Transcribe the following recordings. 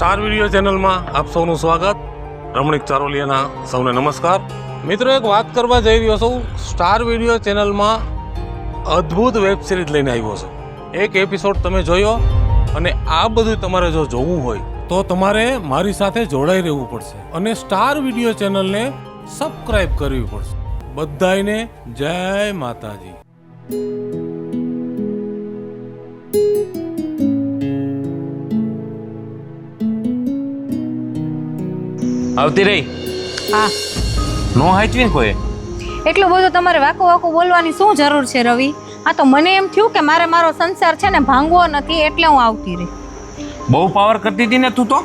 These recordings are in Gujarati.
સ્ટાર વિડીયો ચેનલમાં આપ સૌનું સ્વાગત. રમણીક ચારોલિયાના સૌને નમસ્કાર. મિત્રો, એક વાત કરવા જઈ રહ્યો છું. સ્ટાર વિડીયો ચેનલમાં અદ્ભુત વેબ સિરીઝ લઈને આવ્યો છું. એક એપિસોડ તમે જોયો અને આ બધું તમારે જો જોવું હોય તો તમારે મારી સાથે જોડાઈ રહેવું પડશે અને સ્ટાર વિડીયો ચેનલને સબસ્ક્રાઇબ કરવી પડશે. બધાયને જય માતાજી. આવતી રહી. હા, નો હાચવી ને કોઈ. એટલું બધું તમારે વાકું વાકું બોલવાની શું જરૂર છે રવિ? આ તો મને એમ થયું કે મારે મારો સંસાર છે ને ભાંગવો નથી, એટલે હું આવતી રહી. બહુ પાવર કરતી હતી ને તું તો.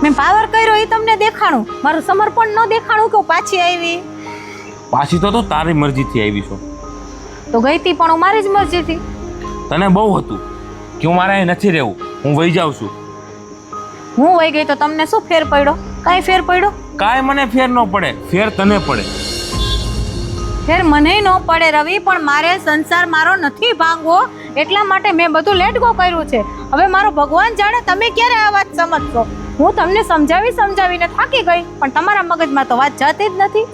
મેં પાવર કર્યો એ તમને દેખાણું, મારું સમર્પણ ન દેખાણું કે હું પાછી આવી? પાછી તો તું તારી મરજીથી આવી છો. તો ગઈ હતી પણ હું મારી જ મરજીથી. તને બહુ હતું કે હું મારે અહીં નથી રહેવું, હું વહી જાઉં છું. હું વહી ગઈ તો તમને શું ફેર પડ્યો? કાંઈ ફેર પડ્યો? કાંઈ મને ફેર ન પડે, ફેર તને પડે. ફેર મને ન પડે રવિ, પણ મારે સંસાર મારો નથી ભાંગવો, એટલા માટે મેં બધું લેટ ગો કર્યું છે. હવે મારો ભગવાન જાણે તમે ક્યારે આ વાત સમજશો. હું તમને સમજાવીને થાકી ગઈ, પણ તમારા મગજમાં તો વાત જતી જ નથી.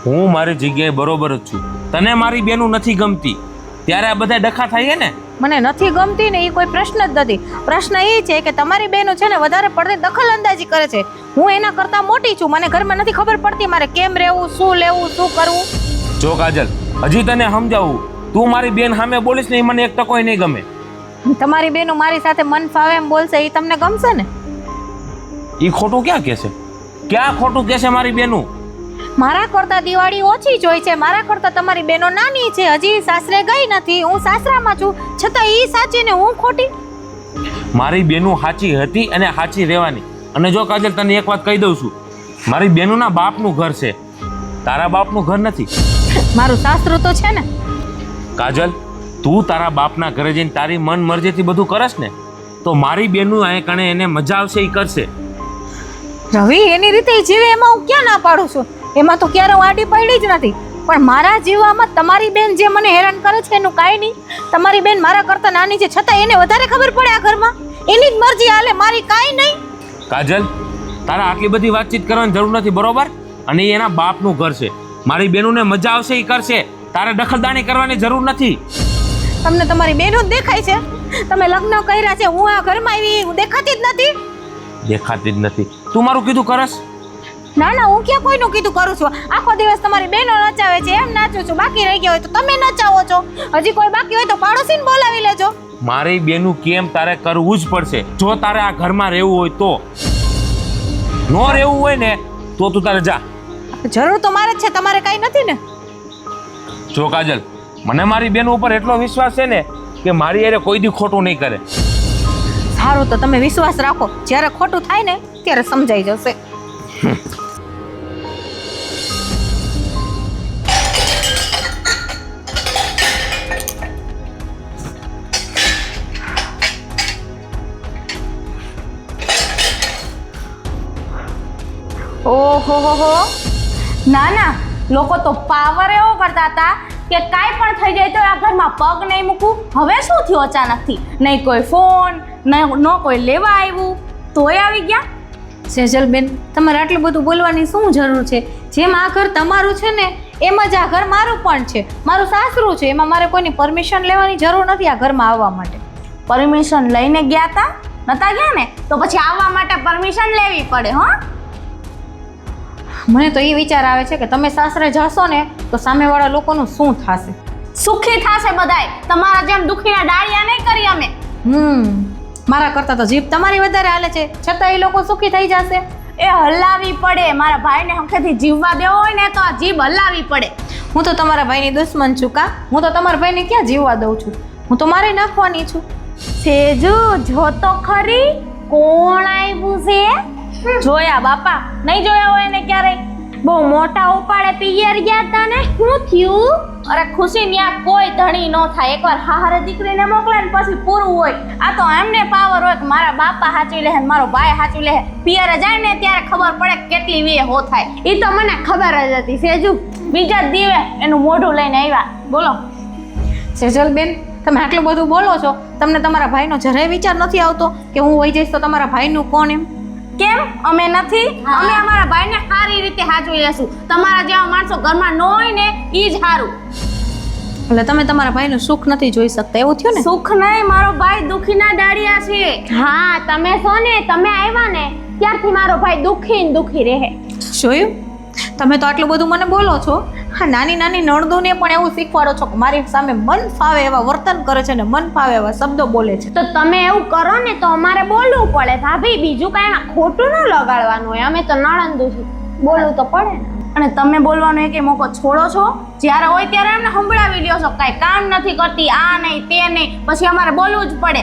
હું મારી જગ્યાએ બરોબર જ છું. તને મારી બેનું નથી ગમતી ત્યારે આ બધા ડખા થાય ને. મને નથી ગમતી ને એ કોઈ પ્રશ્ન જ નથી. પ્રશ્ન એ છે કે તમારી બહેનો છે ને વધારે પડતી દખલ અંદાજી કરે છે. હું એના કરતા મોટી છું, મને ઘરમાં નથી ખબર પડતી મારે કેમ રહેવું, શું લેવું, શું કરવું. જો કાજલ, હજી તને સમજાવું, તું મારી બેન સામે બોલીશ ને એ મને એક ટકોય નહીં ગમે. તમારી બહેનો મારી સાથે મન ફાવે એમ બોલશે એ તમને ગમશે ને? એ ખોટું ક્યાં કહેશે? ક્યાં ખોટું કહેશે મારી બેનું? મારા કરતા દિવાળી ઓછી જ હોય છે, મારા કરતા તમારી બહેનો નાની છે, હજી સાસરે ગઈ નથી, હું સાસરામાં છું, છતાં એ સાચી ને હું ખોટી? મારી બેનું સાચી હતી અને સાચી રહેવાની. અને જો કાજલ, તને એક વાત કહી દઉં છું, મારી બેનુંના બાપનું ઘર છે, તારા બાપનું ઘર નથી. મારું સાસરું તો છે ને. કાજલ, તું તારા બાપના ઘરે જઈને તારી મન મરજીથી બધું કરસ ને, તો મારી બેનું આ કણે એને મજા આવશે એ કરશે. રવિ, એની રીતે જીવે એમાં હું ક્યાં ના પાડું છું, એમાં તો ક્યારે હું આડી પડી જ નથી. પણ મારા જીવવામાં તમારી બેન જે મને હેરાન કરે છે એનું કાંઈ નહીં. તમારી બેન મારા કરતા નાની છે, છતાં એને વધારે ખબર પડે આ ઘરમાં. એની જ મરજી હાલે, મારી કાંઈ નહીં. કાજલ, તારા આટલી બધી વાતચીત કરવાની જરૂર નથી, બરોબર? અને એ એના બાપનું ઘર છે, મારી બેનુને મજા આવશે એ કરશે, તારે દખલદાણી કરવાની જરૂર નથી. તમને તમારી બેનો જ દેખાય છે. તમે લગ્ન કર્યા છે, હું આ ઘરમાં આવી, હું દેખાતી જ નથી. દેખાતી જ નથી. તું મારું કીધું કરસ? ના ના, હું ક્યાં કોઈનું કીધું કરું છું? આખો દિવસ તમારી બહેનો નચાવે છે એમ નાચું છું, બાકી રહી ગયા હોય તો તમે નચાવો છો. હજી કોઈ બાકી હોય તો પાડોશીને બોલાવી લેજો. મારી બેનું કેમ તારે કરવું જ પડશે. જો તારે આ ઘરમાં રહેવું હોય તો. નો રહેવું હોય ને તો તું તારે જા. જરૂર તો મારે જ છે, તમારે કાંઈ નથી ને. જો કાજલ, મને મારી બેન ઉપર એટલો વિશ્વાસ છે ને કે મારી અરે કોઈ દી ખોટું નહીં કરે. સારું, તો તમે વિશ્વાસ રાખો, જ્યારે ખોટું થાય ને ત્યારે સમજાઈ જશે. ઓહો હો, ના ના, લોકો તો પાવર એવો કરતા હતા કે કાંઈ પણ થઈ જાય તો આ ઘરમાં પગ નહીં મૂકું. હવે શું થયું અચાનકથી? નહીં કોઈ ફોન, ન કોઈ લેવા આવ્યું, તોય આવી ગયા. સેજલબેન, તમારે આટલું બધું બોલવાની શું જરૂર છે? જેમ આ ઘર તમારું છે ને એમ જ આ ઘર મારું પણ છે, મારું સાસરું છે. એમાં મારે કોઈની પરમિશન લેવાની જરૂર નથી આ ઘરમાં આવવા માટે. પરમિશન લઈને ગયા હતા? નતા ગયા ને? તો પછી આવવા માટે પરમિશન લેવી પડે. હા, મને તો એ વિચાર આવે છે કે તમે સાસરે જશો ને તો સામેવાળા લોકોનું શું થશે? સુખી થશે બધાય. તમારા જેમ દુખીના ડાળિયા નહીં કરી અમે. મારા કરતા તો જીભ તમારી વધારે હાલે છે, છતાં એ લોકો સુખી થઈ જશે. એ હલાવી પડે. મારા ભાઈને હંખેથી જીવવા દેવો હોય ને તો આ જીભ હલાવી પડે. હું તો તમારા ભાઈની દુશ્મન છું કા? હું તો તમારા ભાઈને ક્યાં જીવવા દઉં છું? હું તો મારી નાખવાની છું. સેજુ, જો તો ખરી કોણ આવ્યું છે? જોયા બાપા? નહીં જોયા હોય ને ક્યારેય? બહુ મોટા ઉપાડે પિયર ગયા તા ને, શું થયું? અરે ખુશી, ન્યા કોઈ ધણી ન થાય. એકવાર હારે દીકરીને મોકલે ને પછી પૂરું હોય. આ તો એમને પાવર હોય કે મારા બાપા સાચવી લે, મારો ભાઈ સાચવી લે. પિયરે જાય ને ત્યારે ખબર પડે કેટલી વે હો થાય. એ તો મને ખબર જ હતી. સેજુ બીજા દીવે એનું મોઢું લઈને આવ્યા. બોલો સેજલબેન, તમે આટલું બધું બોલો છો, તમને તમારા ભાઈનો જરાય વિચાર નથી આવતો કે હું વહી જઈશ તો તમારા ભાઈનું કોણ એમ? કેમ અમે નથી? અમે અમારા ભાઈને સારી રીતે સાચવી લેશું. તમારા જેવા માણસો ઘરમાં ન હોય ને ઈ જ સારું. એટલે તમે તમારા ભાઈનું સુખ નથી જોઈ શકતા એવું થયું ને? સુખ નહીં, મારો ભાઈ દુખીના ડાળિયા છે. હા, તમે છો ને, તમે આવ્યા ને ત્યારથી મારો ભાઈ દુખી ને દુખી રહે. જોયું? તમે તો આટલું બધું મને બોલો છો, હા નાની નાની નણદોને પણ એવું શીખવાડો છો કે મારી સામે મન ફાવે એવા વર્તન કરે છે ને મન ફાવે એવા શબ્દો બોલે છે. તો તમે એવું કરો ને તો અમારે બોલવું પડે ભાભી. બીજું કાંઈ એમાં ખોટું ન લગાડવાનું હોય. અમે તો નણંદુ છીએ, બોલવું તો પડે ને. અને તમે બોલવાનો એક મોકો છોડો છો. જ્યારે હોય ત્યારે એમને સંભળાવી લ્યો છો કાંઈ કામ નથી કરતી, આ નહીં તે નહીં, પછી અમારે બોલવું જ પડે.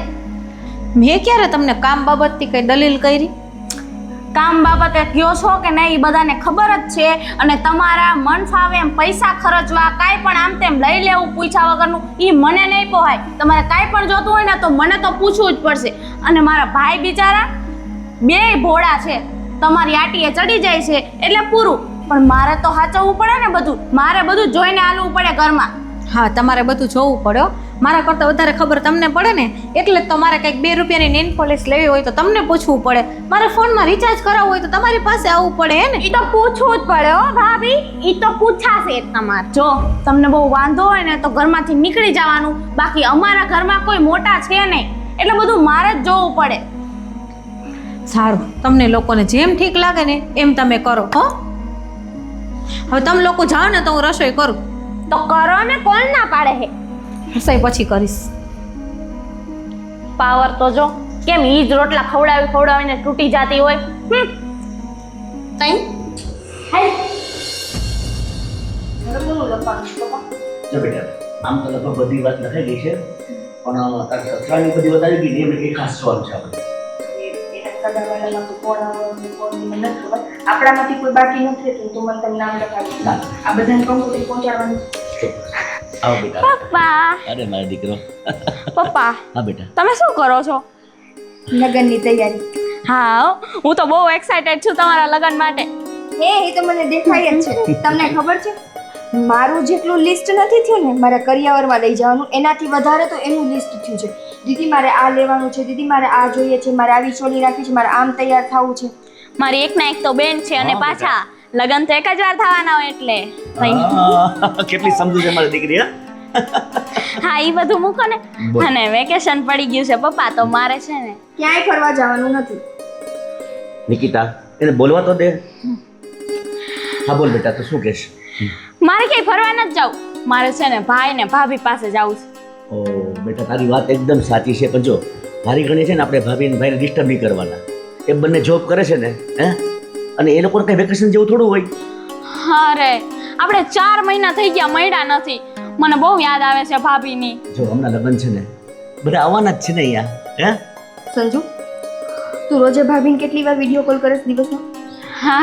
મેં ક્યારે તમને કામ બાબતથી કઈ દલીલ કરી? કામ બાબતે કયો છો કે નહીં એ બધાને ખબર જ છે. અને તમારા મન ફાવે એમ પૈસા ખર્ચવા કાંઈ પણ આમ તેમ લઈ લેવું પૂછ્યા વગરનું એ મને નહીં પોહાય. તમારે કાંઈ પણ જોતું હોય ને તો મને તો પૂછવું જ પડશે. અને મારા ભાઈ બિચારા બેય ભોળા છે, તમારી આટીએ ચડી જાય છે એટલે પૂરું. પણ મારે તો સાચવવું પડે ને બધું. મારે બધું જોઈને હાલવું પડે ઘરમાં. હા તમારે બધું જોવું પડે હો. મારા કરતાં વધારે ખબર તમને પડે ને એટલે જ તો મારે કંઈક 2 રૂપિયાની નેલ પોલિશ લેવી હોય તો તમને પૂછવું પડે. મારે ફોનમાં રિચાર્જ કરાવવું હોય તો તમારી પાસે આવવું પડે હે ને? ઈ તો પૂછવું જ પડે હો ભાભી. ઈ તો પૂછાશે જ તમારે. જો તમને બહુ વાંધો હોય ને તો ઘરમાંથી નીકળી જવાનું. બાકી અમારા ઘરમાં કોઈ મોટા છે નહીં એટલે બધું મારે જ જોવું પડે. સારું, તમને લોકોને જેમ ઠીક લાગે ને એમ તમે કરો હો. હવે તમે લોકો જાઓ ને તો હું રસોઈ કરું. તો કરો ને, કોણ ના પાડે હે? રસોઈ પછી કરીશ. પાવર તો જો કેમ ઈ જ રોટલા ખવડાવીને તૂટી જતી હોય. તઈ જો બેટા, આમ તો લગભગ બધી વાત લખાઈ ગઈ છે, પણ તારા સસરાની બધી વાત આવી ગઈ ને એમને કઈ ખાસ સવાલ છે આપણે. આપણામાંથી કોઈ બાકી નથી તો મને તમને નામ લખાવી. આ બધાને કંકોત્રી પહોંચાડવાનું. આવો બેટા. પપ્પા, અરે મારો દીકરો. પપ્પા હા બેટા. તમે શું કરો છો? લગ્નની તૈયારી. હા, હું તો બહુ એક્સાઇટેડ છું તમારા લગ્ન માટે. એ તો મને દેખાય જ છે. તમને ખબર છે મારું જેટલું લિસ્ટ નથી થયું ને મારા કરિયાવરમાં લઈ જવાનું એનાથી વધારે તો એનું લિસ્ટ થયું છે. દીદી મારે આ લેવાનું છે, દીદી મારે આ જોઈએ છે, મારે આવી ચોલી રાખવી છે, મારે આમ તૈયાર થવું છે. મારી એક ના એક તો બેન છે અને પાછા લગ્ન તો એક જ વાર થવાના હોય એટલે કેટલી સમજુ છે મારી દીકરી. હા ઈ બધું મૂકો ને. બોલ. અને વેકેશન પડી ગયું છે પપ્પા તો મારે છે ને ક્યાંય ફરવા જવાનું નથી. નિકિતા, એને બોલવા તો દે. હા બોલ બેટા, તો શું કહેશ? મારે ક્યાંય ફરવા નથી જવું. મારે છે ને ભાઈ ને ભાભી પાસે જવું છે. ઓ બેટા, તારી વાત એકદમ સાચી છે, પણ જો મારી ઘણી છે ને આપણે ભાભી અને ભાઈને ડિસ્ટર્બ નહીં કરવાના. એ બંને જોબ કરે છે ને, હે, અને એ લોકોને કઈ વેકેશન જેવું થોડું હોય. અરે આપણે 4 મહિના થઈ ગયા મળ્યા નથી. મને બહુ યાદ આવે છે ભાભીની. જો હમણાં લગ્ન છે ને, બધા આવવાના જ છે ને અહીંયા. હે સંજુ, તું રોજે ભાભીને કેટલી વાર વિડીયો કોલ કરે દિવસમાં?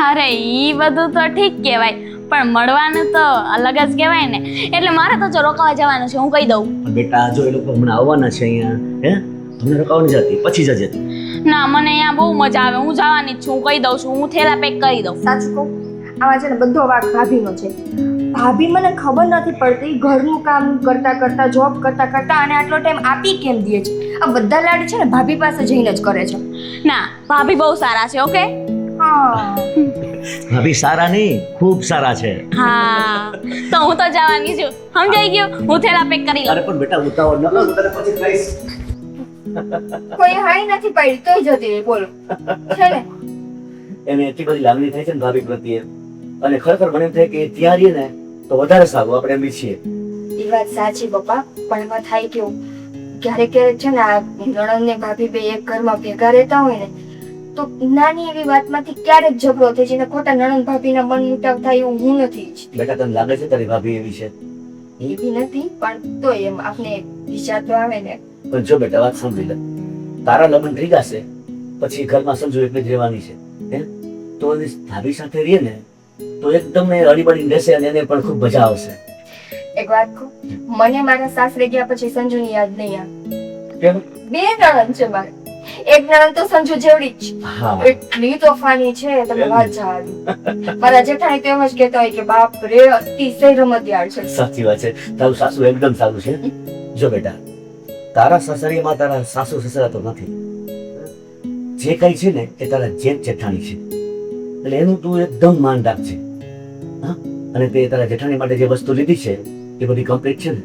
અરે ઈ બધું તો ઠીક કહેવાય પણ મળવાનું તો અલગ જ કહેવાય ને. એટલે મારે તો જો રોકાવા જવાનું છે, હું કહી દઉં. પણ બેટા, જો એ લોકો હમણાં આવવાના છે અહીંયા, હે, તમને રોકાવાની જતી પછી જજે. ના, મને અહીંયા બહુ મજા આવે. હું જવાની જ છું, હું કહી દઉં છું. હું થેલા પેક કરી દઉં. સાચું કહું, આમાં છે ને બધો વાંક ભાભીનો છે. ભાભી મને ખબર નથી પડતી ઘરનું કામ કરતા કરતા જોબ કરતા કરતા અને આટલો ટાઈમ આપી કેમ દે છે. આ બધા લાડ છે ને ભાભી પાસે જઈને જ કરે છે. ના, ભાભી બહુ સારા છે. ઓકે. હા, ભાભી સારા નહીં, ખૂબ સારા છે. હા, તો હું તો જવાની છું. સમજાઈ ગયું? હું થેલા પેક કરી લઉં. અરે પણ બેટા, ઉતાવળ ન કર, હું તને પછી કહીશ. કોઈ હાઈ નથી પાડી તોય જતી રહી. બોલો છે ને, એને એટલી બધી લાગણી થાય છે ને ભાભી પ્રત્યે, અને ખરેખર મને એમ થાય કે ત્યાં રહીએ ને તો વધારે સારું. આપણે એમ છીએ. એ વાત સાચી પપ્પા, પણ એમાં થાય કેવું ક્યારેક ક્યારેક છે ને આ નણંદ ને ભાભી બે એક ઘરમાં ભેગા રહેતા હોય ને તો નાની એવી વાતમાંથી ક્યારેક ઝઘડો થઈ જાય ને ખોટા નણંદ ભાભીના મન મુટાવ થાય એવું હું નથી ઈચ્છતી. બેટા, તને લાગે છે તારી ભાભી એવી છે? એવી નથી પણ તોય એમ આપણે વિચાર તો આવે ને. પણ જો બેટા, વાત સાંભળી લે. તારા લગ્ન થઈ જશે પછી ઘરમાં સંજુ એટલે જ રહેવાની છે, હે, તો એની ભાભી સાથે રહીએ ને તો એકદમ એ હળીબળીને રહેશે અને એને પણ ખૂબ મજા આવશે. એક વાત કહું, મને મારા સાસરે ગયા પછી સંજુની યાદ નહીં આવે. કેમ? બે નણંદ છે મારે, એક નણંદ તો સંજુ જેવડી જ છે. હા, એટલી તોફાની છે તમે વાત જવા દો. મારા જેઠાણી તો એમ જ કહેતા હોય કે બાપ રે અતિશય રમતિયાળ છે. સાચી વાત છે. તારું સાસુ એકદમ સારું છે. જો બેટા, તારા સસરીમાં તારા સાસુ સસરા તો નથી, જે કઈ છે ને એ તારા જેઠ જેઠાણી છે, એટલે એનું તું એકદમ માન રાખજે. હા, અને તે તારા જેઠાણી માટે જે વસ્તુ લીધી છે એ બધી કમ્પ્લીટ છે ને?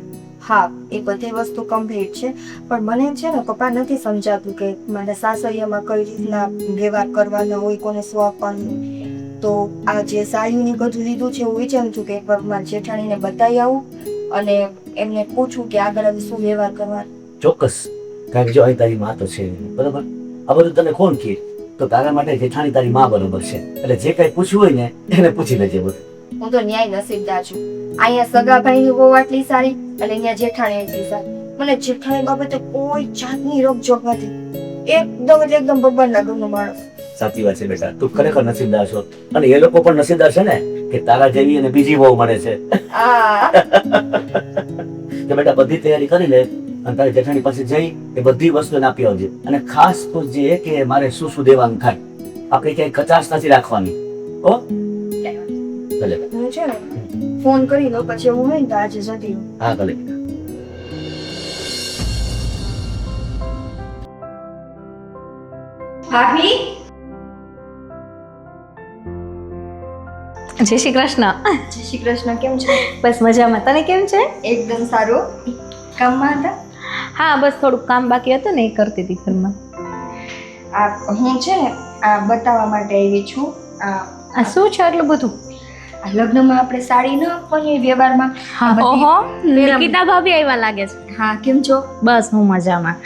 હા, એ બધી વસ્તુ કમ્પ્લીટ છે, પણ મને છે ને પપ્પા નથી સમજાતું કે મારા સાસરિયામાં કઈ રીતના વ્યવહાર કરવાનો હોય, કોને શું આપવાનું. તો આ જે સાડીને બધું લીધું છે હું વિચારું છું કે એકવાર મારા જેઠાણીને બતાવી આવું અને એમને પૂછું કે આગળ હવે શું વ્યવહાર કરવાનો. ચોક્કસ, કારણ કે જો અહીં તારી માં તો છે બરોબર, આ બધું તને કોણ કહે? તો તારા માટે જેઠાણી તારી માં બરોબર છે, એટલે જે કઈ પૂછવું હોય ને એને પૂછી લેજે બધું. હું તો ન્યાય નસીબદાર છું. અહીંયા સગા ભાઈની બહુ આટલી સારી અને અહીંયા જેઠાણી એટલી સારી. મને જેઠાણી બાબતે કોઈ જાતની રોકજોક નથી. એકદમ એટલે એકદમ ભગવાનના ઘરનો માણસ. સાચી વાત છે બેટા, તું ખરેખર નસીબદાર છો, અને એ લોકો પણ નસીબદાર છે ને કે તારા જેવી અને બીજી બહુ મળે છે. આ તો બેટા બધી તૈયારી કરી લે અને તારી જેઠાણી પાસે જઈ એ બધી વસ્તુ એને આપી આવજે, અને ખાસ પૂછજે કે મારે શું શું દેવાનું થાય. આપણે ક્યાંય કચાશ નથી રાખવાની. ઓ ભલે. હું છે ને ફોન કરી લો, પછી એવું હોય ને તો આજે જતી રહું. હા ભલે. ભાભી, જય શ્રી કૃષ્ણ. જય શ્રી કૃષ્ણ. કેમ છો? બસ મજામાં. તને કેમ છે? એકદમ સારું. કામમાં હતા? હા, બસ થોડુંક કામ બાકી હતું ને એ કરતી હતી ઘરમાં. હું છે ને આ બતાવવા માટે આવી છું. આ શું છે આટલું બધું? આ લગ્નમાં આપણે સાડી ન આપવાની વ્યવહારમાં. હા, ઓહો, નિકિતા ભાભી આવ્યા લાગે છે. હા, કેમ છો? બસ હું મજામાં.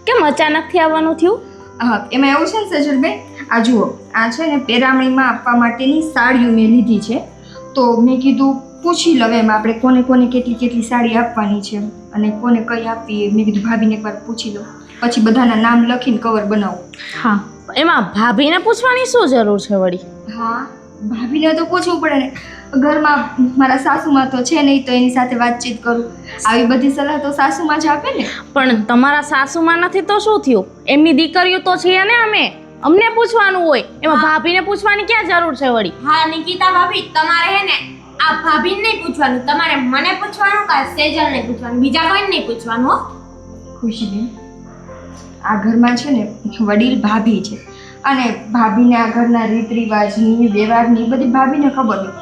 કેમ અચાનકથી આવવાનું થયું? હા, એમાં એવું છે ને સજલબેન, આ જુઓ, આ છે ને પેરામણીમાં આપવા માટેની સાડીઓ મેં લીધી છે. તો મેં કીધું પૂછી લઉં એમ આપણે કોને કોને કેટલી કેટલી સાડી આપવાની છે અને કોને કઈ આપવી. મેં કીધું ભાભીને એકવાર પૂછી લઉં, પછી બધાના નામ લખીને કવર બનાવું. હા, એમાં ભાભીને પૂછવાની શું જરૂર છે વળી? હા, ભાભીને તો પૂછવું પડે ને. ઘરમાં મારા સાસુમાં તો છે નહીં, તો એની સાથે વાતચીત કરું. આવી બધી સલાહ તો સાસુમાં જ આપે ને. પણ તમારા સાસુમાં નથી તો શું થયું? એમની દીકરીઓ તો છીએ ને અમે, અમને પૂછવાનું હોય, એમાં ભાભીને પૂછવાની ક્યાં જરૂર છે વળી? હા નિકિતા ભાભી, તમારે હે ને આ ભાભીને નહીં પૂછવાનું, તમારે મને પૂછવાનું કે સેજલને પૂછવાનું, બીજા કોઈને નહીં પૂછવાનું હો. ખુશીબેન, આ ઘરમાં છે ને વડીલ ભાભી છે, અને ભાભીને આ ઘરના રીત રિવાજની વ્યવહારની બધી ભાભીને ખબર હોય.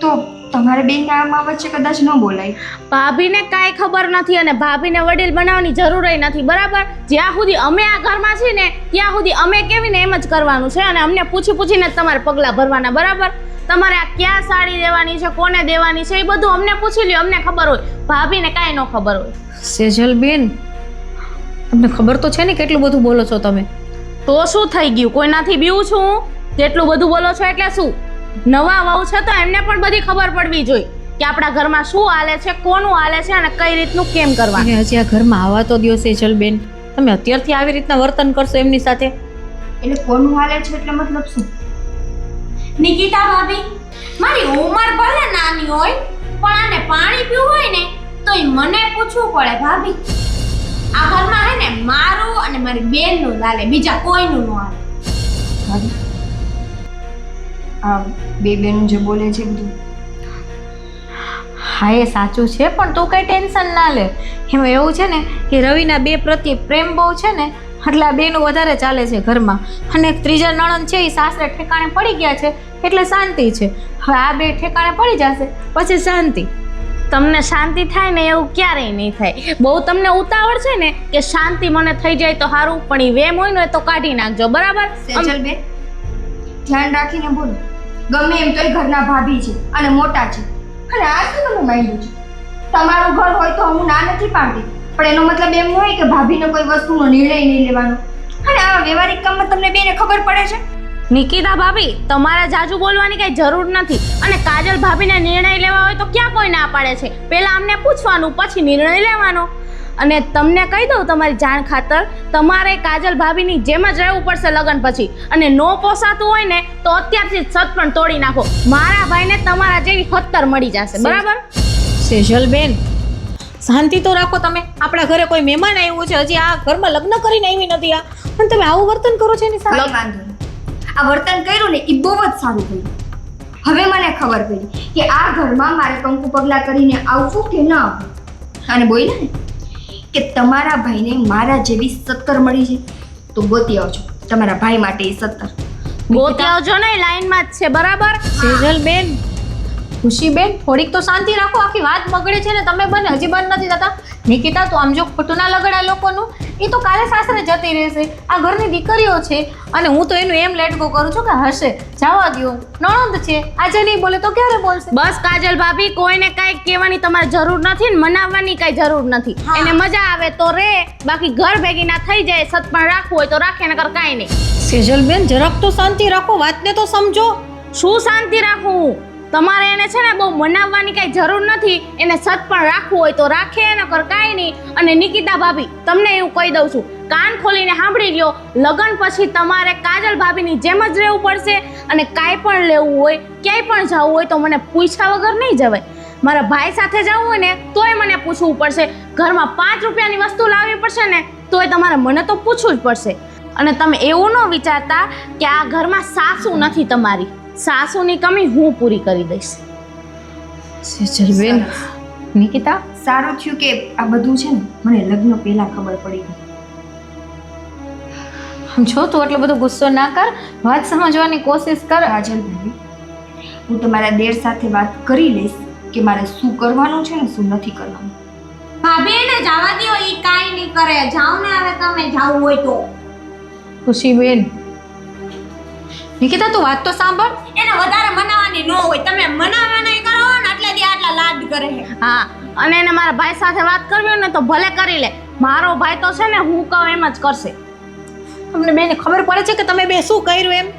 તો તમારે બેનને આમાં વચ્ચે કદાચ ન બોલાય. ભાભીને કાંઈ ખબર નથી અને ભાભીને વડીલ બનાવવાની જરૂર નથી, બરાબર? જ્યાં સુધી અમે આ ઘરમાં છીએ ને ત્યાં સુધી અમે કેવીને એમ જ કરવાનું છે, અને અમને પૂછી પૂછીને જ તમારે પગલાં ભરવાના, બરાબર? તમારે આ ક્યાં સાડી દેવાની છે, કોને દેવાની છે, એ બધું અમને પૂછી લ્યો, અમને ખબર હોય. ભાભીને કાંઈ ન ખબર હોય. સેજલબેન, તમને ખબર તો છે ને કેટલું બધું બોલો છો તમે? તો શું થઈ ગયું? કોઈનાથી બીવું છું હું? જેટલું બધું બોલો છો એટલે શું? નવા વહુ છે તો એમને પણ બધી ખબર પડવી જોઈએ કે આપણા ઘરમાં શું હાલે છે, કોનું હાલે છે અને કઈ રીતનું કેમ કરવાનું. અને હજી આ ઘરમાં આવવા તો દ્યો સેજલબેન. તમે અત્યારથી આવી રીતના વર્તન કરશો એમની સાથે? એટલે કોનું હાલે છે એટલે મતલબ શું? નિકિતા ભાભી, મારી ઉંમર ભલે નાની હોય પણ આને પાણી પીવું હોય ને તો એ મને પૂછવું પડે ભાભી. આ ઘરમાં હે ને મારું અને મારી બેનનું હાલે, બીજા કોઈનું ન હાલે. ભાભી, આ બે બેનું જે બોલે છે બધું, હા એ સાચું છે, પણ તું કઈ ટેન્શન ના લે. એમાં એવું છે ને કે રવિના બે પ્રત્યે પ્રેમ બહુ છે ને, એટલે આ બેનું વધારે ચાલે છે ઘરમાં. અને એક ત્રીજા નણંદ છે એ સાસરે ઠેકાણે પડી ગયા છે એટલે શાંતિ છે. હવે આ બે ઠેકાણે પડી જશે પછી શાંતિ. તમને શાંતિ થાય ને એવું ક્યારેય નહીં થાય. બહુ તમને ઉતાવળ છે ને કે શાંતિ મને થઈ જાય તો સારું, પણ એ વેમ હોય ને તો કાઢી નાખજો, બરાબર? સેજલબેન, ધ્યાન રાખીને બોલો. ગમે એમ તોય ઘરના ભાભી છે અને મોટા છે, અને આ શું તમે માંડ્યું છે? તમારું ઘર હોય તો હું ના નથી પાડતી, પણ એનો મતલબ એમ હોય કે ભાભીને કોઈ વસ્તુનો નિર્ણય નહીં લેવાનો. અને આ વ્યવહારિક કામમાં તમને બેને ખબર પડે છે? નિકિતા ભાભી, તમારે જાજુ બોલવાની કઈ જરૂર નથી. અને કાજલ ભાભીને નિર્ણય લેવા હોય તો ક્યાં કોઈ ના પાડે છે? પહેલા અમને પૂછવાનું, પછી નિર્ણય લેવાનો. અને તમને કહી દઉં તમારી જાણ ખાતર, તમારે કાજલ ભાભીની જેમ જ રહેવું પડશે લગ્ન પછી. અને નો પોસાતું હોય ને તો અત્યારથી જ સતપણ તોડી નાખો. મારા ભાઈને તમારા જેવી હત્તર મળી જશે, બરાબર? સેજલબેન, શાંતિ તો રાખો તમે. આપણા ઘરે કોઈ મહેમાન આવ્યું છે, હજી આ ઘરમાં લગ્ન કરીને આવી નથી આ, અને તમે આવું વર્તન કરો છો એની સાથે? કંઈ વાંધો નહીં. આ વર્તન કર્યું ને એ બહુ જ સારું કર્યું. હવે મને ખબર પડી કે આ ઘરમાં મારે કંકુ પગલા કરીને આવવું કે ન આવવું. અને બોલ્યા ને કે તમારા ભાઈને મારા જેવી 17 મળી છે તો ગોતી આવજો તમારા ભાઈ માટે એ 17. ગોતી આવજો ને લાઈનમાં જ છે બરાબર. સેજલબેન, ખુશીબેન, થોડીક તો શાંતિ રાખો. આખી વાત બગડે છે ને તમે બંને હજી બંધ નથી થતા. નિકિતા, તું આમ જો ખોટું ના લગડા લોકોનું. એ તો કાલે સાસરે જતી રહેશે. આ ઘરની દીકરીઓ છે અને હું તો એનું એમ લેટ ગો કરું છું કે હશે, જવા દ્યો, નણંદ છે, આજે નહીં બોલે તો ક્યારે બોલશે? બસ કાજલ ભાભી, કોઈને કાંઈ કહેવાની તમારે જરૂર નથી ને મનાવવાની કાંઈ જરૂર નથી. એને મજા આવે તો રે, બાકી ઘર ભેગી ના થઈ જાય. સતપણ રાખવું હોય તો રાખે, નકર કાંઈ નહીં. સેજલબેન, જરાક તો શાંતિ રાખો, વાતને તો સમજો. શું શાંતિ રાખવું? તમારે એને છે ને બહુ મનાવવાની કાંઈ જરૂર નથી. એને સતપણ રાખવું હોય તો રાખે, નકર કાંઈ નહીં. અને નિકિતા ભાભી, તમને એવું કહી દઉં છું, કાન ખોલીને સાંભળી લ્યો, લગ્ન પછી તમારે કાજલ ભાભીની જેમ જ રહેવું પડશે. અને કાંઈ પણ લેવું હોય, ક્યાંય પણ જવું હોય તો મને પૂછ્યા વગર નહીં જવાય. મારા ભાઈ સાથે જવું હોય ને તોય મને પૂછવું પડશે. ઘરમાં 5 રૂપિયાની વસ્તુ લાવવી પડશે ને તોય તમારે મને તો પૂછવું જ પડશે. અને તમે એવું ન વિચારતા કે આ ઘરમાં સાસુ નથી તમારી. સાસુની કમી હું પૂરી કરી દઈશ. સેજલબેન, નિકિતા, સારું થયું કે આ બધું છે ને મને લગ્ન પહેલા ખબર પડી ગઈ. જો તું એટલો બધો ગુસ્સો ના કર, વાત સમજવાની કોશિશ કર. કાજલ ભાભી, હું તમારા દેર સાથે વાત કરી લઈશ કે મારે શું કરવાનું છે ને શું નથી કરવાનું. ભાભી એને જવા દ્યો, ઈ કાંઈ નહીં કરે. જાઓ ને હવે તમે જાવું હોય તો. ખુશીબેન, નિકિતા, તું વાત તો સાંભળ. એને વધારે મનાવવાની ન હોય. તમે મનાવવાની કરો ને એટલે દી આટલા લાડ કરે છે. હા, અને એને મારા ભાઈ સાથે વાત કરવી હોય ને તો ભલે કરી લે. મારો ભાઈ તો છે ને હું કહું એમ જ કરશે. તમને બેને ખબર પડે છે કે તમે બે શું કર્યું એમ?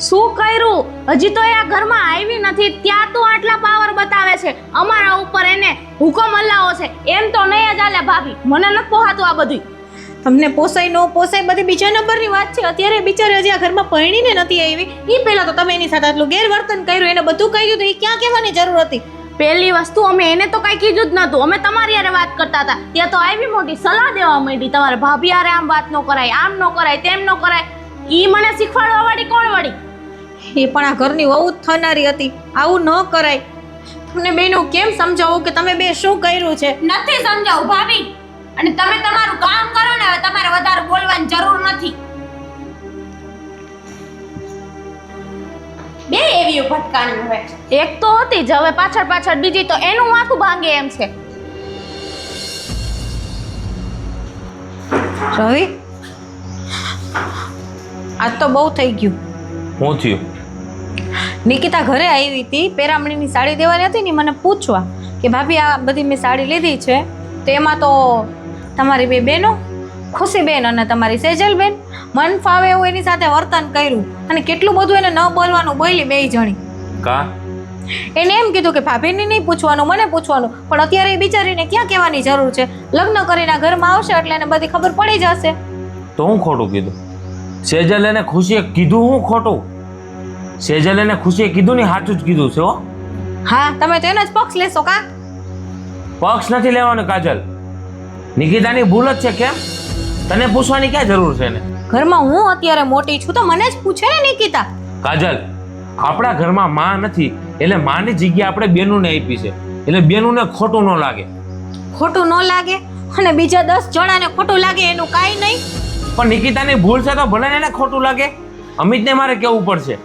શું કર્યું? હજી તો એ આ ઘરમાં આવી નથી ત્યાં તો આટલા પાવર બતાવે છે. અમારા ઉપર એને હુકમ અલ્લાહો છે. એમ તો નહીં જ હાલે ભાભી. મને નથી પોહાતું આ બધું. તમને પોસાય ન પોસાય બધી બીજા નંબરની વાત છે. અત્યારે બિચારી હજી આ ઘરમાં પરણીને નથી આવી. એ પહેલા તો તમે એની સાથે આટલું ગેરવર્તન કર્યું, એને બધું કહ્યું તો એ ક્યાં કહેવાની જરૂર હતી? પહેલી વસ્તુ, અમે એને તો કાંઈ કીધું જ નહોતું. અમે તમારી હારે વાત કરતા હતા ત્યાં તો આવી મોટી સલાહ દેવા માંડી. તમારે ભાભી હારે આમ વાત ન કરાય, આમ ન કરાય, તેમ ન કરાય. ઈ મને શીખવાડવા વાળી કોણ વળી? એ પણ આ ઘરની વહુ જ થનારી હતી. આવું ન કરાય. તમને બેનું કેમ સમજાવું કે તમે બે શું કર્યું છે? નથી સમજાવું ભાભી. અને તમે તમારું કામ કરો ને, હવે તમારે વધારે બોલવાની જરૂર નથી. બે એવી ભટકાણી હોય. એક તો હતી જ, હવે પાછળ પાછળ બીજી, તો એનું માથું ભાંગે એમ છે. રવિ, આજ તો બહુ થઈ ગયું. શું થયું? નિકિતા ઘરે આવી હતી, પેરામણીની સાડી દેવાની હતી ને, મને પૂછવા કે ભાભી આ બધી મેં સાડી લીધી છે, તેમાં તો તમારી બે બહેનો, ખુશીબેન અને તમારી સેજલબેન, મન ફાવે એવું એની સાથે વર્તન કર્યું અને કેટલું બધું એને ન બોલવાનું બોલી બે જણી. કા? એને એમ કીધું કે ભાભીને નહીં પૂછવાનું, મને પૂછવાનું. પણ અત્યારે એ બિચારીને ક્યાં કહેવાની જરૂર છે? લગ્ન કરીને આ ઘરમાં આવશે એટલે એને બધી ખબર પડી જશે. તો હું ખોટું કીધું? સેજલ એને ખુશીએ કીધું હું ખોટું? સેજલ એને ખુશીએ કીધું ને સાચું જ કીધું છે. હો હા, તમે તો એનો જ પક્ષ લેશો કા? પક્ષ નથી લેવાનો કાજલ. નિકિતાની ભૂલ જ છે. કેમ? તને પૂછવાની ક્યાં જરૂર છે ને? ઘરમાં હું અત્યારે મોટી છું તો મને જ પૂછે ને નિકિતા. કાજલ, આપણા ઘરમાં માં નથી એટલે માની જગ્યા આપણે બેનુંને આપી છે, એટલે બેનુંને ખોટું ન લાગે. ખોટું ન લાગે અને બીજા 10 જણાને ખોટું લાગે એનું કાંઈ નહીં. પણ નિકિતાની ભૂલ છે તો ભલે એને ખોટું લાગે. અમિતને મારે કેવું પડશે.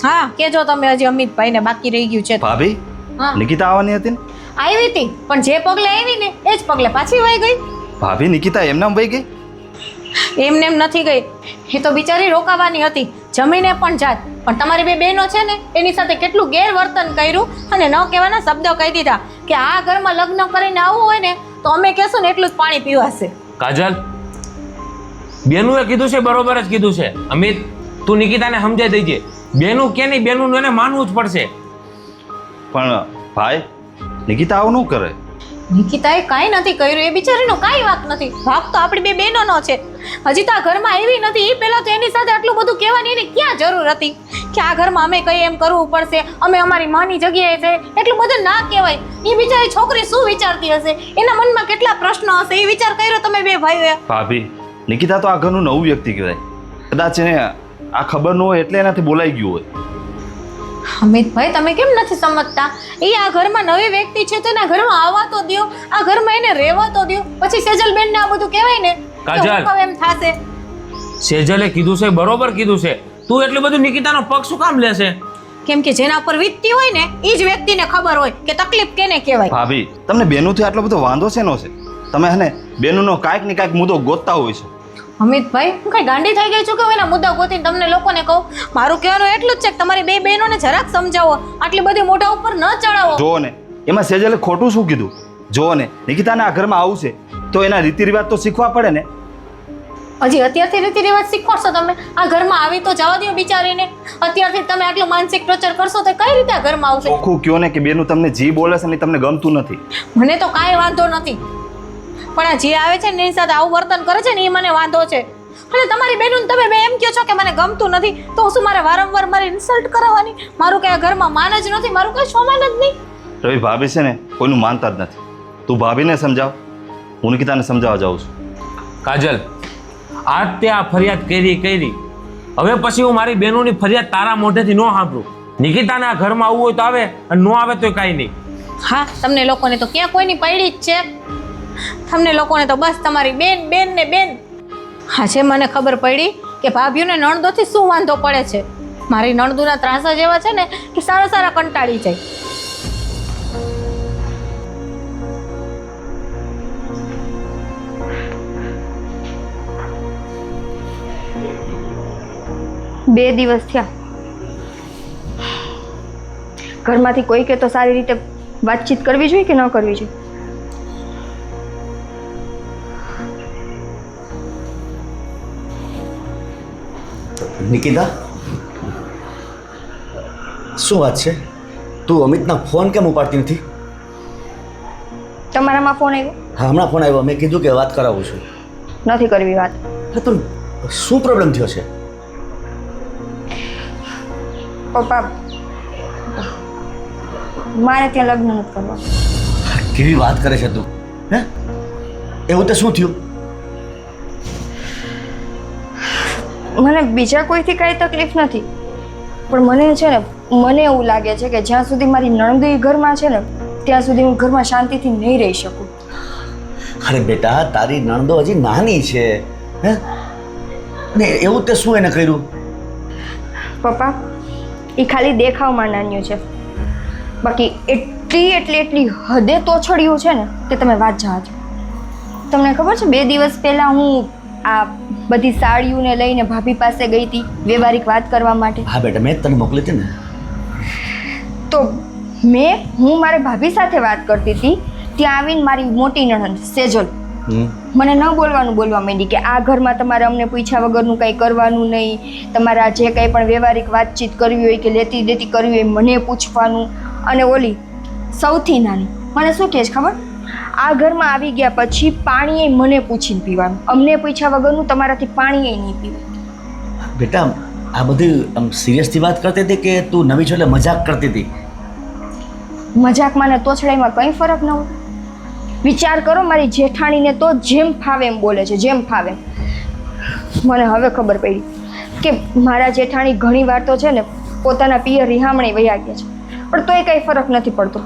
હા, કેજો તમે હજી અમિતભાઈને, બાકી રહી ગયું છે. ભાભી, હા, નિકિતા આવવાની હતી ને? આવી હતી પણ જે પગલે આવી ને એ જ પગલે પાછી વહી ગઈ. ભાભી, નિકિતા એમનામ વહી ગઈ? એમને એમ નથી ગઈ. એ તો બિચારી રોકાવાની હતી, જમીને પણ જાત. પણ તમારી બે બહેનો છે ને એની સાથે કેટલું ગેરવર્તન કર્યું અને ન કહેવાના શબ્દો કહી દીધા કે આ ઘરમાં લગ્ન કરીને આવવું હોય ને તો અમે કહેશું ને એટલું જ પાણી પીવાશે. કાજલ, બેનુએ કીધું છે બરોબર જ કીધું છે. અમિત, તું નિકિતાને સમજાઈ દેજે. બેનું કે નહીં, બેનું એને માનવું જ પડશે. પણ ભાઈ, નિકિતા આવું ન કરે. નિકિતાએ કાંઈ નથી કર્યું, એ બિચારીનો કાંઈ વાંક નથી. વાંક તો આપણી બે બહેનોનો છે. હજી તો આ ઘરમાં આવી નથી એ પહેલા તો એની સાથે આટલું બધું કહેવાની એની ક્યાં જરૂર હતી કે આ ઘરમાં અમે કઈ એમ કરવું પડશે, અમે અમારી માની જગ્યાએ છે, એટલું બધું ના કહેવાય. એ બિચારી છોકરી શું વિચારતી હશે, એના મનમાં કેટલા પ્રશ્નો હશે, એ વિચાર કર્યો તમે બે ભાઈઓએ? ભાભી, નિકિતા તો આ ઘરનું નવું વ્યક્તિ કહેવાય. કદાચ એને આ ખબર ન હોય એટલે એનાથી બોલાઈ ગયું હોય. અમિતભાઈ તમે કેમ નથી સમજતા? એ આ ઘરમાં નવી વ્યક્તિ છે તો એના ઘરમાં આવવા તો દ્યો, આ ઘરમાં એને રહેવા તો દ્યો. પછી સેજલબેનને આ બધું કહેવાય ને તો કાજલ. હું કહું એમ થાશે. સેજલે કીધું છે બરોબર કીધું છે. તું એટલું બધું નિકિતાનો પગ શું કામ લેશે? કેમ કે જેના પર વીતતી હોય ને એ જ વ્યક્તિને ખબર હોય કે તકલીફ કેને કહેવાય. ભાભી તમને બેનુંથી આટલો બધો વાંધો શેનો છે? તમે હે ને બેનુંનો કાંઈક ને કાંઈક મુદ્દો ગોતતા હોય છે. અમિતભાઈ હું કઈ ગાંડી થઈ ગઈ છું કે હું એના મુદ્દા ગોતીને તમને લોકોને કહું? મારું કહેવાનું એટલું જ છે કે તમારી બે બહેનોને જરાક સમજાવો, આટલી બધી મોઢા ઉપર ન ચડાવો. જુઓ ને એમાં સેજલે ખોટું શું કીધું? જુઓ ને નિકિતાને આ ઘરમાં આવું છે તો એના રીતિ રિવાજ તો શીખવા પડે ને. હજી અત્યારથી રીતિ રિવાજ શીખવાડશો તમે? આ ઘરમાં આવી તો જવા દો બિચારીને. અત્યારથી તમે આટલું માનસિક ટોર્ચર કરશો તો કઈ રીતે આ ઘરમાં આવશે? ચોખ્ખું કયો ને કે બેનું તમને જી બોલે છે ને એ તમને ગમતું નથી. મને તો કાંઈ વાંધો નથી, પણ આ જે આવે છે ને એની સાથે આવું વર્તન કરે છે ને એ મને વાંધો છે. અને તમારી બહેનોને તમે બે એમ કહો છો કે મને ગમતું નથી, તો શું મારે વારંવાર મારી ઇન્સલ્ટ કરાવવાની? મારું કઈ આ ઘરમાં માન જ નથી, મારું કઈ સ્વમાન જ નહીં. રવિ ભાભી છે ને કોઈનું માનતા જ નથી. તું ભાભીને સમજાવ, હું નિકિતાને સમજાવવા જાઉં છું. કાજલ, આજ તે આ ફરિયાદ કરી. હવે પછી હું મારી બહેનોની ફરિયાદ તારા મોઢેથી ન સાંભળું. નિકિતાને આ ઘરમાં આવવું હોય તો આવે, અને ન આવે તો કાંઈ નહીં. હા, તમને લોકોને તો ક્યાં કોઈની પડી જ છે. તમને લોકોને તો બસ તમારી બેન ને બેન. હા છે, મને ખબર પડી કે ભાભીઓને નણદોથી શું વાંધો પડે છે. મારી નણદુના ત્રાસા જેવા છે ને કે સારા કંટાળી જાય. બે દિવસ થયા, ઘરમાંથી કોઈ કે તો સારી રીતે વાતચીત કરવી જોઈએ કે ન કરવી જોઈએ? નિકિતા, શું વાત છે? તું અમિતના ફોન કેમ ઉપાડતી નથી? તમારામાં ફોન આવ્યો? હા, હમણાં ફોન આવ્યો. મેં કીધું કે વાત કરાવું છું. નથી કરવી વાત. હા, પણ શું પ્રોબ્લેમ થયો છે? પપ્પા, મારે ત્યાં લગ્ન નથી કરવા. કેવી વાત કરે છે તું? હે, એવું તે શું થયું? મને બીજા કોઈથી કાંઈ તકલીફ નથી, પણ મને છે ને મને એવું લાગે છે કે જ્યાં સુધી મારી નણંદોઈ ઘરમાં છે ને ત્યાં સુધી હું ઘરમાં શાંતિથી નહીં રહી શકું. અરે બેટા, તારી નણંદો હજી નાની છે. હે, ને એવું તે શું એને કર્યું? પપ્પા, એ ખાલી દેખાવમાં નાન્યું છે, બાકી એટલી હદે તોછડ્યું છે ને કે તમે વાત જવા દો. તમને ખબર છે, 2 દિવસ પહેલાં હું આ બધી સાડીઓને લઈને ભાભી પાસે ગઈ હતી વ્યવહારિક વાત કરવા માટે. હા બેટા, મેં જ તને મોકલી હતી ને. તો હું મારે ભાભી સાથે વાત કરતી હતી, ત્યાં આવીને મારી મોટી નણંદ સેજલ મને ન બોલવા માંડી કે આ ઘરમાં તમારે અમને પૂછ્યા વગરનું કંઈ કરવાનું નહીં, તમારા જે કંઈ પણ વ્યવહારિક વાતચીત કરવી હોય કે લેતી દેતી કરવી હોય મને પૂછવાનું. અને ઓલી સૌથી નાની મને શું કહે છે ખબર? આ ઘરમાં આવી ગયા પછી પાણીએ મને પૂછીને પીવાનું, અમને પૂછ્યા વગરનું તમારાથી પાણીએ નહીં પીવું. બેટા, આ બધી આમ સિરિયસથી વાત કરતી હતી કે તું નવી છો એટલે મજાક કરતી હતી? મજાકમાં ને તોછડાઈમાં કંઈ ફરક ન હોય. વિચાર કરો, મારી જેઠાણીને તો જેમ ફાવે એમ બોલે છે, જેમ ફાવે. મને હવે ખબર પડી કે મારા જેઠાણી ઘણી વાર તો છે ને પોતાના પિયર રિહામણે વયા ગયા છે, પણ તોય કંઈ ફરક નથી પડતો.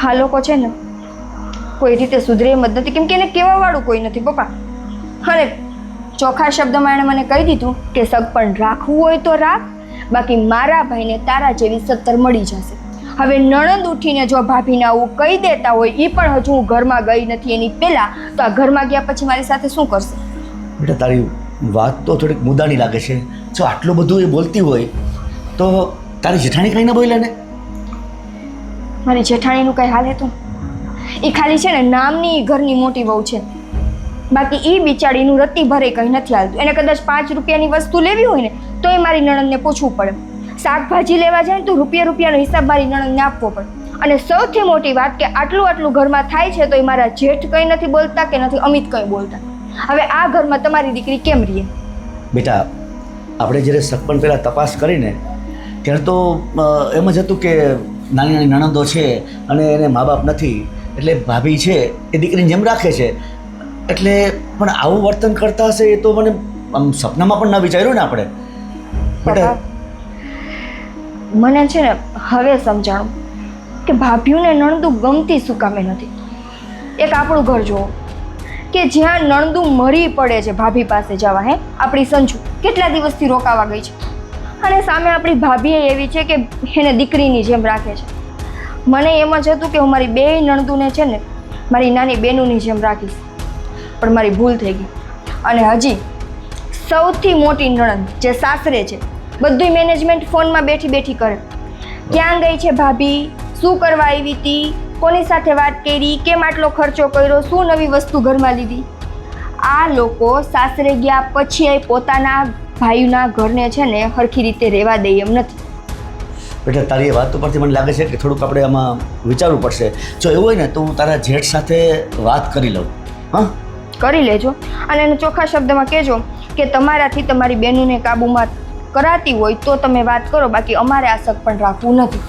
આ લોકો છે ને કોઈ રીતે સુધરે એમ જ નથી, કેમ કે એને કહેવાવાળું કોઈ નથી પપ્પા. અને ચોખ્ખા શબ્દમાં એણે મને કહી દીધું કે સગપણ રાખવું હોય તો રાખ, બાકી મારા ભાઈને તારા જેવી 17 મળી જશે. હવે નણંદ ઉઠીને જો ભાભીને આવું કહી દેતા હોય, એ પણ હજુ હું ઘરમાં ગઈ નથી એની પહેલાં, તો આ ઘરમાં ગયા પછી મારી સાથે શું કરશે? બેટા, તારી વાત તો થોડીક મુદ્દાની લાગે છે. જો આટલું બધું એ બોલતી હોય તો તારી જેઠાણી કંઈ ન બોલે ને? મારી જેઠાણીનું કંઈ હાલ હતું? એ ખાલી છે ને નામની ઘરની મોટી વહુ છે, બાકી એ બિચારીનું રત્તી ભરે કંઈ નથી હાલતું. એને કદાચ 5 રૂપિયાની વસ્તુ લેવી હોય ને તો એ મારી નણંદને પૂછવું પડે. શાકભાજી લેવા જાય તો રૂપિયાનો હિસાબ મારી નણંદને આપવો પડે. અને સૌથી મોટી વાત કે આટલું ઘરમાં થાય છે તો એ મારા જેઠ કંઈ નથી બોલતા કે નથી અમિત કંઈ બોલતા. હવે આ ઘરમાં તમારી દીકરી કેમ રહે? બેટા, આપણે જ્યારે સગપણ પહેલાં તપાસ કરીને ત્યારે તો એમ જ હતું કે નાની નણંદો છે અને એને મા બાપ નથી, એટલે ભાભી છે એ દીકરીને જેમ રાખે છે. એટલે પણ આવું વર્તન કરતા હશે એ તો મને આમ સપનામાં પણ ન વિચાર્યું ને આપણે. બેટા, મને છે ને હવે સમજાણું કે ભાભીઓને નણદુ ગમતી શું કામે નથી. એક આપણું ઘર જુઓ કે જ્યાં નણદુ મરી પડે છે ભાભી પાસે જવા. આપણી સંજુ કેટલા દિવસથી રોકાવા ગઈ છે અને સામે આપણી ભાભી એવી છે કે એને દીકરીની જેમ રાખે છે. મને એમ જ હતું કે હું મારી બે નણદુને છે ને મારી નાની બેનુની જેમ રાખીશ, પણ મારી ભૂલ થઈ ગઈ. અને હજી સૌથી મોટી નણંદ જે સાસરે છે બધું મેનેજમેન્ટ ફોનમાં બેઠી બેઠી કરે. ક્યાં ગઈ છે ભાભી, શું કરવા આવી હતી, કોની સાથે વાત કરી, કેમ આટલો ખર્ચો કર્યો, શું નવી વસ્તુ ઘરમાં લીધી. આ લોકો સાસરે ગયા પછી પોતાના ભાઈના ઘરને છે ને સરખી રીતે રહેવા દે એમ નથી. બેટા તારી એ વાત ઉપરથી મને લાગે છે કે થોડુંક આપણે આમાં વિચારવું પડશે. જો એવું હોય ને તો હું તારા જેઠ સાથે વાત કરી લઉં. હા, કરી લેજો અને એને ચોખ્ખા શબ્દમાં કહેજો કે તમારાથી તમારી બહેનોને કાબૂમાં કરાતી હોય તો તમે વાત કરો, બાકી અમારે આ શક પણ રાખવું નથી.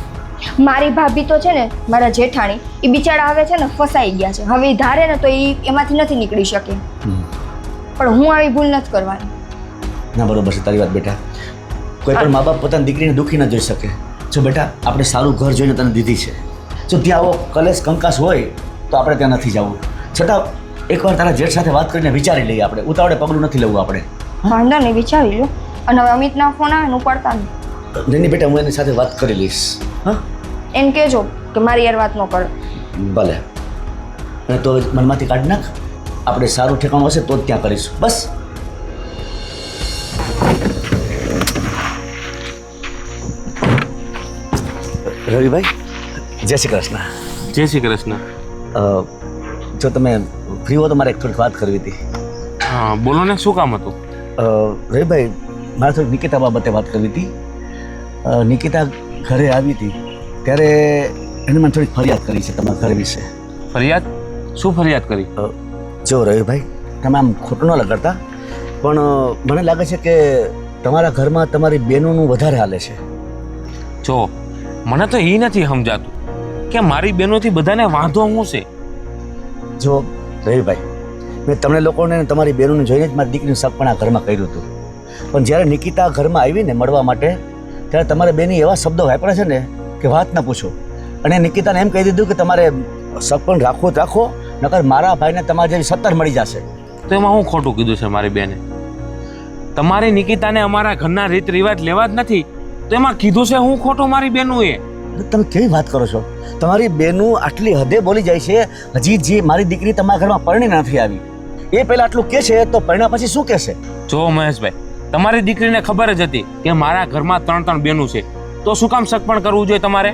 મારી ભાભી તો છે ને મારા જેઠાણી એ બિચારા હવે છે ને ફસાઈ ગયા છે. હવે એ ધારે ને તો એ એમાંથી નથી નીકળી શકે, પણ હું આવી ભૂલ નથી કરવાની. ના બરોબર છે તારી વાત બેટા. કોઈ પણ મા બાપ પોતાની દીકરીને દુઃખી ન જોઈ શકે. જો બેટા આપણે સારું ઘર જોઈને તને દીધી છે, જો ત્યાં આવો કલેશ કંકાસ હોય તો આપણે ત્યાં નથી જવું. છતાં એકવાર તારા જેઠ સાથે વાત કરીને વિચારી લઈએ આપણે. ઉતાવળે પગલું નથી લેવું આપણે. વાંધો નહીં, વિચારી લો. અને હવે અમિતના ફોન આવે ને ઉપાડતા નહીં. નહીં બેટા, હું એની સાથે વાત કરી લઈશ. હા, એને કહેજો કે મારી યાર વાત ન કરે. ભલે. અને તો મનમાંથી કાઢી નાખ. આપણે સારું ઠેકાણું હશે તો જ ત્યાં કરીશું. બસ. રવિભાઈ, જય શ્રી કૃષ્ણ. જય શ્રી કૃષ્ણ. જો તમે ફ્રી હો તો મારે એક થોડીક વાત કરવી હતી. હા બોલો ને, શું કામ હતું? રવિભાઈ, મારે થોડીક નિકિતા બાબતે વાત કરવી હતી. નિકિતા ઘરે આવી હતી ત્યારે એને મને થોડીક ફરિયાદ કરી છે તમારા ઘર વિશે. ફરિયાદ? શું ફરિયાદ કરી? જો રવિભાઈ, તમે આમ ખોટું ન લગાડતા, પણ મને લાગે છે કે તમારા ઘરમાં તમારી બહેનોનું વધારે હાલે છે. જો મને તો એ નથી સમજાતું કે મારી બહેનોથી બધાને વાંધો શું છે. જો રવિભાઈ, મેં તમને લોકોને તમારી બહેનોને જોઈને જ મારી દીકરીનું શક પણ આ ઘરમાં કર્યું હતું. પણ જ્યારે નિકિતા ઘરમાં આવીને મળવા માટે ત્યારે તમારે બેની એવા શબ્દો વાપર્યા છે ને કે વાત ન પૂછો. અને નિકિતાને એમ કહી દીધું કે તમારે શક પણ રાખવો જ રાખો, નકર મારા ભાઈને તમારે જેવી 17 મળી જશે. તો એમાં હું ખોટું કીધું છે મારી બેને? તમારી નિકિતાને અમારા ઘરના રીત રિવાજ લેવા જ નથી, તો એમાં કીધું છે હું ખોટું મારી બેનું? એ તમે કેવી વાત કરો છો? તમારી બેનું આટલી હદે બોલી જાય છે. હજી જે મારી દીકરી તમારા ઘરમાં પરણી નથી આવી એ પહેલા આટલું કહે છે, તો પરણ્યા પછી શું કહેશે? જો મહેશભાઈ, તમારી દીકરીને ખબર જ હતી કે મારા ઘરમાં 3 બેનું છે, તો શું કામ શક પણ કરવું જોઈએ તમારે?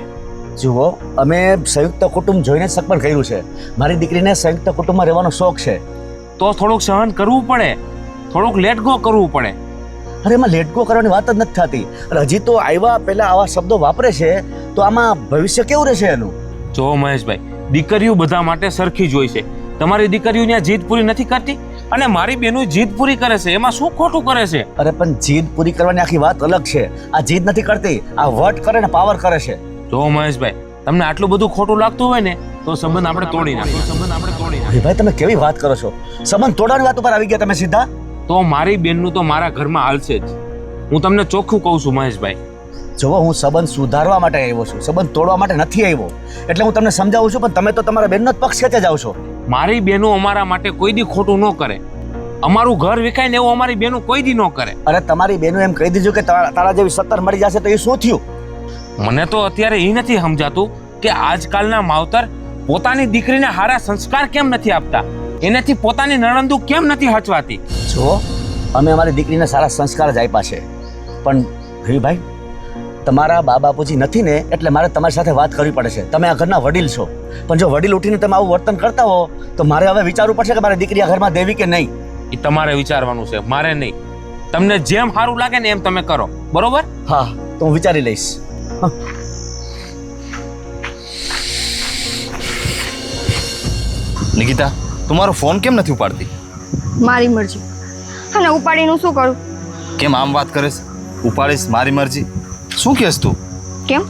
જુઓ, અમે સંયુક્ત કુટુંબ જોઈને શક પણ કર્યું છે. મારી દીકરીને સંયુક્ત કુટુંબમાં રહેવાનો શોખ છે. તો થોડુંક સહન કરવું પડે, થોડુંક લેટ ગો કરવું પડે. અરે એમાં લેટ ગો કરવાની વાત જ નથી થતી. અને હજી તો આવ્યા પહેલા આવા શબ્દો વાપરે છે, તો આમાં ભવિષ્ય કેવું રહેશે એનું? જો મહેશભાઈ, દીકરીઓ બધા માટે સરખી જ હોય છે. તમારી દીકરીઓ ત્યાં જીદ પૂરી નથી કરતી અને મારી બેનો જીદ પૂરી કરે છે, એમાં શું ખોટું કરે છે? અરે પણ જીદ પૂરી કરવાની આખી વાત અલગ છે. આ જીદ નથી કરતી, આ વટ કરે ને પાવર કરે છે. જો મહેશભાઈ, તમને આટલું બધું ખોટું લાગતું હોય ને તો સંબંધ આપણે તોડી નાખીએ. ભાઈ તમે કેવી વાત કરો છો? સંબંધ તોડવાની વાત ઉપર આવી ગયા તમે સીધા. તો મારી બેનનું તો મારા ઘરમાં હાલશે જ. હું તમને ચોખ્ખું કહું છું મહેશભાઈ. જો હું સંબંધ સુધારવા માટે આવ્યો છું, સંબંધ તોડવા માટે નથી આવ્યો. એટલે હું તમને સમજાવું છું, પણ તમે તો તમારા બેનનો જ પક્ષ ખેંચે જાવ છો. મારી બેનો અમારા માટે કોઈ દી ખોટું ન કરે. અમારું ઘર વિખાય ને એવું અમારી બેનો કોઈ દી ન કરે. અરે તમારી બેનો એમ કહી દીધું કે તારા જેવી 17 મળી જશે, તો એ શું થયું? મને તો અત્યારે એ નથી સમજાતું કે આજકાલના માવતર પોતાની દીકરીને હારા સંસ્કાર કેમ નથી આપતા, એનાથી પોતાની નણંદુ કેમ નથી હચવાતી. જો અમે અમારી દીકરીને સારા સંસ્કાર જ આપ્યા છે, પણ ભાઈ તમારા બા બાપુજી નથી ને, એટલે મારે તમારી સાથે વાત કરવી પડે છે. તમે આ ઘરના વડીલ છો, પણ જો વડીલ ઉઠીને તમે આવું વર્તન કરતા હો તો મારે હવે વિચારવું પડશે કે મારી દીકરી આ ઘરમાં દેવી કે નહીં. એ તમારે વિચારવાનું છે, મારે નહીં. તમને જેમ સારું લાગે ને એમ તમે કરો, બરોબર? હા, તો હું વિચારી લઈશ. નિકિતા, તું મારો ફોન કેમ નથી ઉપાડતી? મારી મરજી. અને ઉપાડીને શું કરું? કેમ આમ વાત કરીશ? ઉપાડીશ મારી મરજી? શું કહેશ તું? કેમ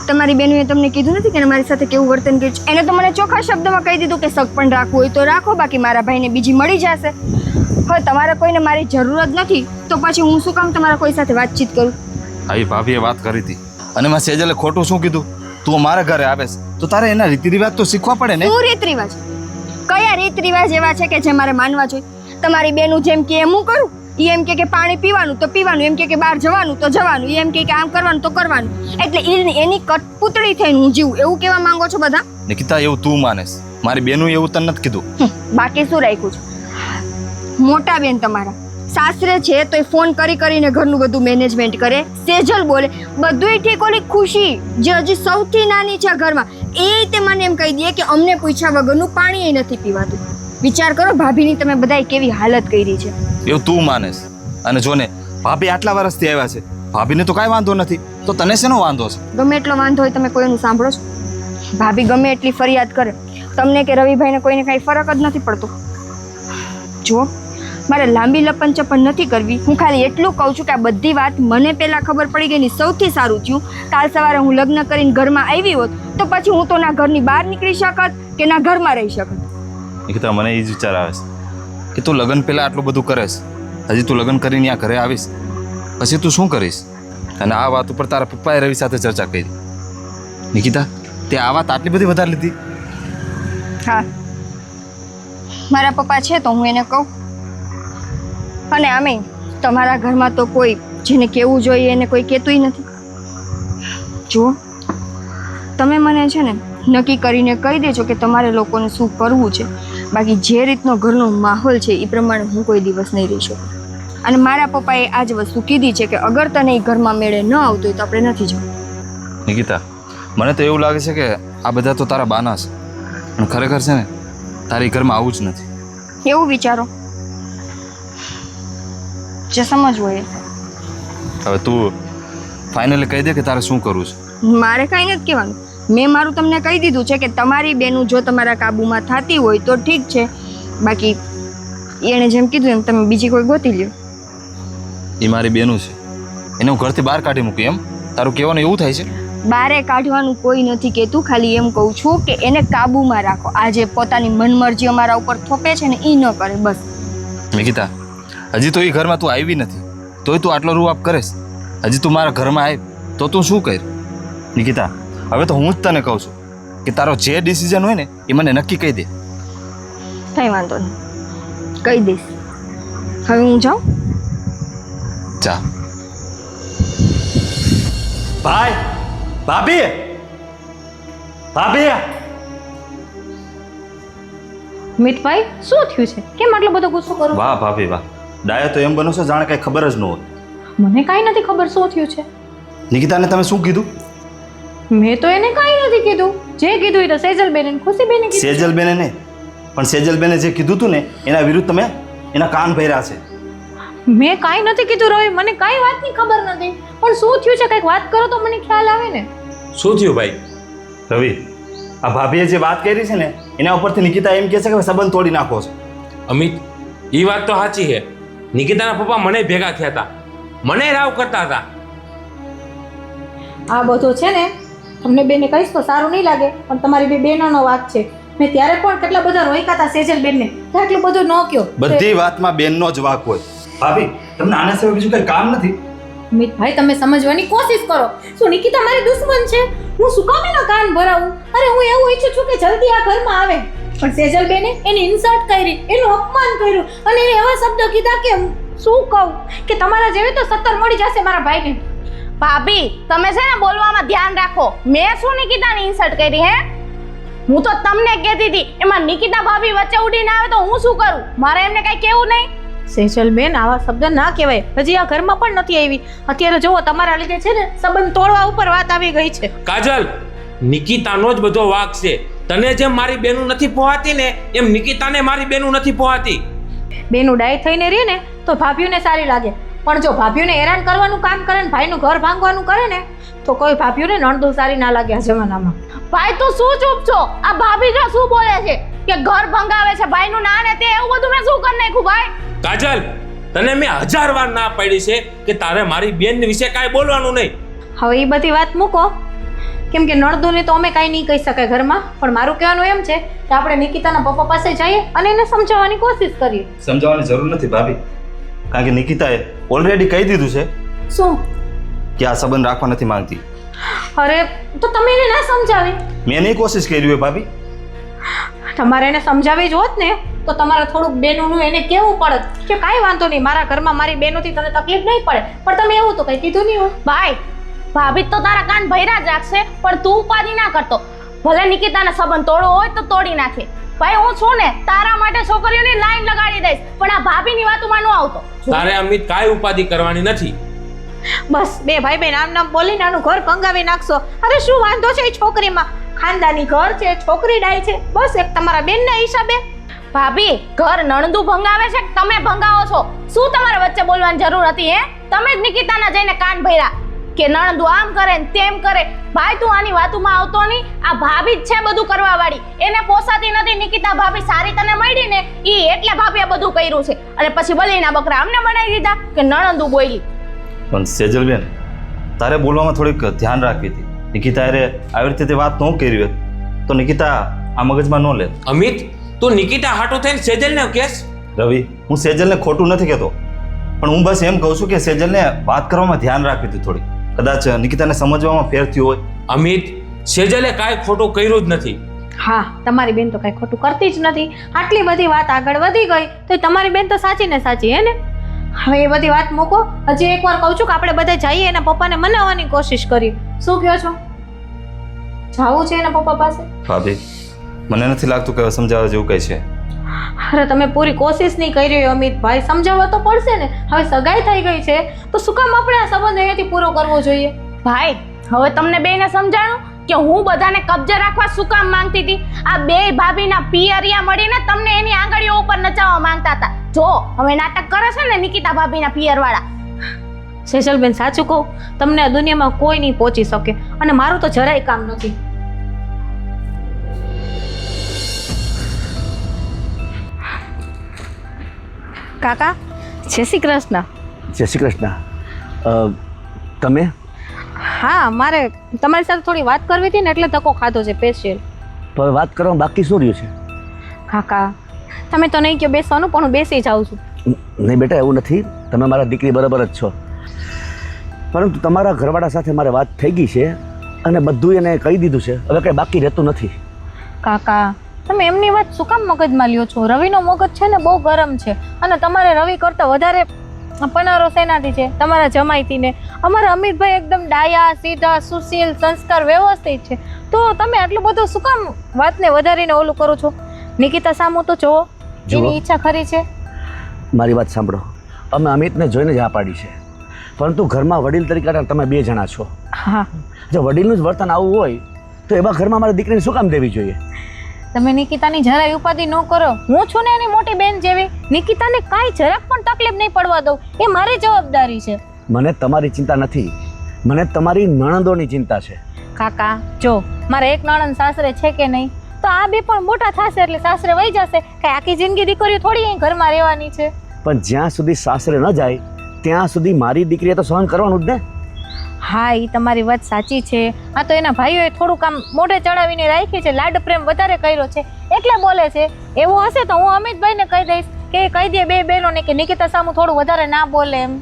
તમારી બેનુએ તમને કીધું નથી કે મારી સાથે કેવું વર્તન કર્યું છે? એને તો મને ચોખ્ખા શબ્દમાં કહી દીધું કે શક પણ રાખવું હોય તો રાખો, બાકી મારા ભાઈને બીજી મળી જશે. હવે તમારે કોઈને મારી જરૂર જ નથી, તો પછી હું શું કામ તમારા કોઈ સાથે વાતચીત કરું? આવી ભાભીએ વાત કરી હતી. અને માં સેજલે ખોટું શું કીધું? તું મારા ઘરે આવેશ તો તારે એના રીતિ રિવાજ તો શીખવા પડે ને. શું રીત રિવાજ? કયા રીત રિવાજ એવા છે કે જે મારે માનવા જોઈએ? તમારી બેનું જેમ કે એમ હું કરું? ઈ એમ કે પાણી પીવાનું તો પીવાનું, એમ કે બહાર જવાનું તો જવાનું, ઈ એમ કે આમ કરવાનું તો કરવાનું. એટલે એની કઠપૂતળી થઈને હું જીવું એવું કહેવા માંગો છો બધા? નિકિતા, એવું તું માનેશ, મારી બેનું એવું તને નથી કીધું. બાકી શું રાખ્યું છે? મોટા બેન તમારા સાસરે છે તો એ ફોન કરીને ઘરનું બધું મેનેજમેન્ટ કરે, સેજલ બોલે, બધુંય ઠીક. ઓલી ખુશી જે હજી સૌથી નાની છે ઘરમાં, એ તે મને એમ કહી દે કે અમને પૂછ્યા વગરનું પાણી નથી પીવાતું. વિચાર કરો ભાભીની તમે બધાય કેવી હાલત કરી છે. એવું તું માનેશ. અને જો ને ભાભી આટલા વર્ષથી આવ્યા છે, ભાભીને તો કાંઈ વાંધો નથી, તો તને શેનો વાંધો છે? ગમે એટલો વાંધો હોય તમે કોઈનું સાંભળો છો? ભાભી ગમે એટલી ફરિયાદ કરે, તમને કે રવિભાઈને કોઈને કાંઈ ફરક જ નથી પડતો. જુઓ, મારે લાંબી લપન ચપન નથી કરવી. હું ખાલી એટલું કહું છું કે આ બધી વાત મને પહેલાં ખબર પડી ગઈ ની સૌથી સારું થયું. કાલ સવારે હું લગ્ન કરીને ઘરમાં આવી હોત તો પછી હું તો ના ઘરની બહાર નીકળી શકત કે ના ઘરમાં રહી શકત. નિકિતા, મને એ જ વિચાર આવે છે કે તું લગ્ન પહેલાં આટલું બધું કરેશ, હજી તું લગ્ન કરીને આ ઘરે આવીશ પછી તું શું કરીશ? અને આ વાત ઉપર તારા પપ્પાએ રવિ સાથે ચર્ચા કરી. નિકિતા, તે આ વાત આટલી બધી વધારે લીધી? હા, મારા પપ્પા છે તો હું એને કહું. અને આમે તમારા ઘરમાં તો કોઈ જેને કહેવું જોઈએ એને કોઈ કહેતુંય નથી. જુઓ, તમે મને છે ને નક્કી કરીને કહી દેજો કે તમારે લોકોને શું કરવું છે. બાકી જે રીતનો ઘરનો માહોલ છે એ પ્રમાણે હું કોઈ દિવસ નહીં રહી શકું. અને મારા પપ્પાએ આ જ વસ્તુ કીધી છે કે અગર તને એ ઘરમાં મેળે ન આવતો હોય તો આપણે નથી જવું. નિકિતા, મને તો એવું લાગે છે કે આ બધા તો તારા બાના છે, પણ ખરેખર છે ને તારી ઘરમાં આવું જ નથી. એવું વિચારો, જે સમજવું એ. હવે તું ફાઇનલી કહી દે કે તારે શું કરવું છે. મારે કાંઈ નથી કહેવાનું. મેં મારું તમને કહી દીધું છે કે તમારી બેનું જો તમારા કાબૂમાં થતી હોય તો ઠીક છે, બાકી એણે જેમ કીધું એમ તમે બીજી કોઈ ગોતી લ્યો. એ મારી બેનું છે, એને હું ઘરથી બહાર કાઢી મૂકી એમ તારું કહેવાનું એવું થાય છે? બારે કાઢવાનું કોઈ નથી કહેતું, ખાલી એમ કહું છું કે એને કાબૂમાં રાખો. આ જે પોતાની મનમરજી અમારા ઉપર થોપે છે ને એ ન કરે, બસ. નિકિતા, હજી તો એ ઘરમાં તું આવી નથી તોય તું આટલો રૂઆપ કરેશ. હજી તું મારા ઘરમાં આવી તો તું શું કર? નિકિતા, હવે તો હું જ તને કહું છું કે તારો જે ડિસિઝન હોય ને એ મને નક્કી કહી દે. કંઈ વાંધો નહીં, કહી દઈશ. હવે હું જાઉં? જા. ભાઈ, ભાભી, ભાભી. મિતભાઈ, શું થયું છે? કેમ આટલો બધો ગુસ્સો કરો? વાહ ભાભી વાહ, ડાયા તો એમ બનો છો જાણે કાંઈ ખબર જ ન હોય. મને કાંઈ નથી ખબર શું થયું છે. નિકિતાને તમે શું કીધું? મેં તો એને કાંઈ નથી કીધું. જે કીધું એ તો સેજલબેન અને ખુશીબેને કીધું. સેજલબેને નહીં, પણ સેજલબેને જે કીધું હતું ને એના વિરુદ્ધ તમે એના કાન ભર્યા છે. મેં કાંઈ નથી કીધું રવિ, મને કાંઈ વાતની ખબર નથી. પણ શું થયું છે કંઈક વાત કરો તો મને ખ્યાલ આવે ને. શું થયું ભાઈ? રવિ, આ ભાભીએ જે વાત કરી છે ને એના ઉપરથી નિકિતા એમ કહે છે કે સંબંધ તોડી નાખો છે. અમિત, એ વાત તો સાચી છે. નિકિતાના પપ્પા મને ભેગા થયા હતા, મને રાવ કરતા હતા. આ બધું છે ને તમને બેને કહીશ તો સારું નહીં લાગે, પણ તમારી બે બહેનોનો વાત છે. મેં ત્યારે પણ કેટલા બધા રોક્યા હતા સેજલબેનને, તો એટલું બધું ન કહો. બધી વાતમાં બેનનો જ વાંક હોય. ભાભી, તમને આના સિવાય બીજું કઈ કામ નથી? મિતભાઈ, તમે સમજવાની કોશિશ કરો. શું નિકિતા મારી દુશ્મન છે? હું શું કામ એના કાન ભરાવું? અરે હું એવું ઈચ્છું છું કે જલ્દી આ ઘરમાં આવે, પણ સેજલબેને એની ઇન્સલ્ટ કરી, એનું અપમાન કર્યું અને એને એવા શબ્દો કીધા કે શું કહું કે તમારા જેવી તો 70 મળી જશે મારા ભાઈને. ભાભી, તમે છે ને બોલવામાં ધ્યાન રાખો. મેં શું નિકિતાની ઇન્સલ્ટ કરી હે? હું તો તમને કહેતી હતી, એમાં નિકિતા ભાભી વચ્ચે ઉડીને આવે તો હું શું કરું? મારે એમને કઈ કહેવું નહીં. સેજલબેન, આવા શબ્દ ના કહેવાય. હજી આ ઘરમાં પણ નથી આવી. અત્યારે જુઓ, તમારા લીધે છે ને સંબંધ તોડવા ઉપર વાત આવી ગઈ છે. કાજલ, નિકિતાનો જ બધો વાંક છે. તને જેમ મારી બેનું નથી પોહાતી ને એમ નિકિતાને મારી બેનું નથી પોહાતી. બેનું ડાય થઈને રહે ને તો ભાભીઓને સારી લાગે, પણ જો ભાભીઓને હેરાન કરવાનું કામ કરે ને ભાઈનું ઘર ભાંગવાનું કરે ને તો કોઈ ભાભીઓને નણદો સારી ના લાગે આ જમાનામાં. ભાઈ તું શું ચૂપ છો? આ ભાભી જો શું બોલે છે કે ઘર ભંગાવે છે ભાઈનું ના ને તે, એવું બધું મેં શું કરી નાખ્યું ભાઈ? કાજલ, તને મેં 1000 વાર ના પાડી છે કે તારે મારી બેન વિશે કાંઈ બોલવાનું નહીં. હવે એ બધી વાત મૂકો, કેમ કે નણદોને તો અમે કાંઈ નહીં કહી શકાય ઘરમાં, પણ મારું કહેવાનું એમ છે કે આપણે નિકિતાના પપ્પા પાસે જઈએ અને એને સમજાવવાની કોશિશ કરીએ. સમજાવવાની જરૂર નથી ભાભી, કારણ કે નિકિતાએ ઓલરેડી કહી દીધું છે. શું? કે આ સંબંધ રાખવા નથી માંગતી. અરે તો તમે એને ના સમજાવી. મેં એની કોશિશ કરી હોય ભાભી. તમારે એને સમજાવી જ હોત ને તો તમારે થોડુંક બેનોનું એને કેવું પડત કે કાંઈ વાંધો નહીં, મારા ઘરમાં મારી બેનોથી તને તકલીફ નહીં પડે. પણ તમે એવું તો કંઈ કીધું નહીં હોય. ભાઈ ભાભી તો તારા કાન ભર્યા જ રાખશે, પણ તું ઉપાધિ ના કરતો. ભલે નિકિતાને સંબંધ તોડવો હોય તો તોડી નાખે. ભાઈ હું છું ને, તારા માટે છોકરીઓની લાઈન લગાડી દઈશ, પણ આ ભાભીની વાતોમાં ન આવતો. તારે અમિત કાંઈ ઉપાધિ કરવાની નથી. બસ બે ભાઈ બેન આમ નામ બોલીને આનું ઘર કંગાવી નાખશો. અરે શું વાંધો છે એ છોકરીમાં? ખાનદાની ઘર છે, છોકરી ડાય છે, બસ એક તમારા બેનના હિસાબે. ભાભી ઘર નણંદુ ભંગાવે છે કે તમે ભંગાવો છો? શું તમારે વચ્ચે બોલવાની જરૂર હતી? હે તમે જ નિકિતાના જઈને કાન ભર્યા કે નણંદુ આમ કરે ને તેમ કરે. ભાઈ તું આની વાતોમાં આવતો નહીં. આ ભાભી જ છે બધું કરવા વાળી. એને પોસાતી નથી. નિકિતા ભાભી સારી તને મળી ને ઈ એટલે ભાભીએ બધું કર્યું છે. અને પછી બલીના બકરા અમને બનાવી દીધા કે નણંદુ બોલી. પણ સેજલબેન, તારે બોલવામાં થોડીક ધ્યાન રાખવી હતી. નિકિતા અરે આવી રીતે તે વાત ન કરી હોત તો નિકિતા આ મગજમાં ન લે. અમિત તું નિકિતા હાટો થઈને સેજલને કેસ. રવિ, હું સેજલને ખોટું નથી કહેતો, પણ હું બસ એમ કહું છું કે સેજલને વાત કરવામાં ધ્યાન રાખવી હતી થોડી. કદાચ નિકિતાને સમજવામાં ફેર થયું હોય. અમિત સેજલે કાંઈ ખોટું કર્યું જ નથી. હા તમારી બેન તો કાંઈ ખોટું કરતી જ નથી. આટલી બધી વાત આગળ વધી ગઈ તો તમારી બેન તો સાચી ને સાચી, હે ને? હવે એ બધી વાત મૂકો. હજી એકવાર કહું છું કે આપણે બધા જઈએ એના પપ્પાને મનાવવાની કોશિશ કરીએ. શું કહો છો? જાવું છે એના પપ્પા પાસે? ભાભી, મને નથી લાગતું કે સમજાવવા જેવું કંઈ છે. અરે તમે પૂરી કોશિશ નહીં કરી રહ્યો અમિતભાઈ. સમજાવવા તો પડશે ને. હવે સગાઈ થઈ ગઈ છે તો શું કામ આપણે આ સંબંધ અહીંયાથી પૂરો કરવો જોઈએ? ભાઈ હવે તમને બેને સમજાણું કે હું બધાને કબજે રાખવા શું કામ માંગતી હતી. આ બે ભાભીના પિયરિયા મળીને તમને એની આંગળીઓ ઉપર નચાવવા માંગતા હતા. જો હવે નાટક કરે છે ને નિકિતા ભાભીના પિયરવાળા. સેજલબેન સાચું કહું, તમને આ દુનિયામાં કોઈ નહીં પહોંચી શકે અને મારું તો જરાય કામ નથી. કાકા જય શ્રી કૃષ્ણ. જય શ્રી કૃષ્ણ. તમે? હા મારે તમારી સાથે થોડી વાત કરવી હતી ને એટલે ધક્કો ખાધો છે સ્પેશિયલ. તો હવે વાત કરવામાં બાકી શું રહ્યું છે? કાકા તમે તો નહીં કહો બેસવાનું, પણ હું બેસી જાઉં છું. નહીં બેટા, એવું નથી. તમે મારા દીકરી બરાબર જ છો, પરંતુ તમારા ઘરવાળા સાથે મારે વાત થઈ ગઈ છે અને બધું એને કહી દીધું છે. હવે કંઈ બાકી રહેતું નથી. કાકા તમે એમની વાત શું કામ મગજમાં લ્યો છો? રવિનો મગજ છે ને બહુ ગરમ છે અને તમારે રવિ કરતાં વધારે પનારો સેનાથી છે તમારા જમાઈથી ને. અમારા અમિતભાઈ એકદમ ડાયા, સીધા, સુશીલ, સંસ્કાર, વ્યવસ્થિત છે. તો તમે આટલું બધું શું કામ વાતને વધારીને ઓલું કરો છો? નિકિતા સામું તો જુઓ, એની ઈચ્છા ખરી છે. મારી વાત સાંભળો. અમે અમિતને જોઈને જ હા પાડી છે, પરંતુ ઘરમાં વડીલ તરીકે તમે બે જણા છો. હા જો વડીલનું જ વર્તન આવું હોય તો એવા ઘરમાં મારી દીકરીને શું કામ દેવી જોઈએ? તમે નિકિતાની જરાય ઉપાધિ ન કરો. હું છું ને એની મોટી બેન જેવી. નિકિતાને કાંઈ જરાક પણ તકલીફ નહીં પડવા દઉં, એ મારી જવાબદારી છે. મને તમારી ચિંતા નથી, મને તમારી નણંદોની ચિંતા છે. કાકા જો મારે એક નણંદ સાસરે છે કે નહીં, તો આ બે પણ મોટા થશે એટલે સાસરે વહી જશે. કાંઈ આખી જિંદગી દીકરીઓ થોડી અહીં ઘરમાં રહેવાની છે. પણ જ્યાં સુધી સાસરે ન જાય ત્યાં સુધી મારી દીકરીએ તો સહન કરવાનું જ ને. હા એ તમારી વાત સાચી છે. આ તો એના ભાઈઓએ થોડુંક આમ મોઢે ચડાવીને રાખી છે, લાડ પ્રેમ વધારે કર્યો છે એટલે બોલે છે. એવું હશે તો હું અમિતભાઈને કહી દઈશ કે કહી દે બે બહેનોને કે નિકિતા સામું થોડું વધારે ના બોલે એમ.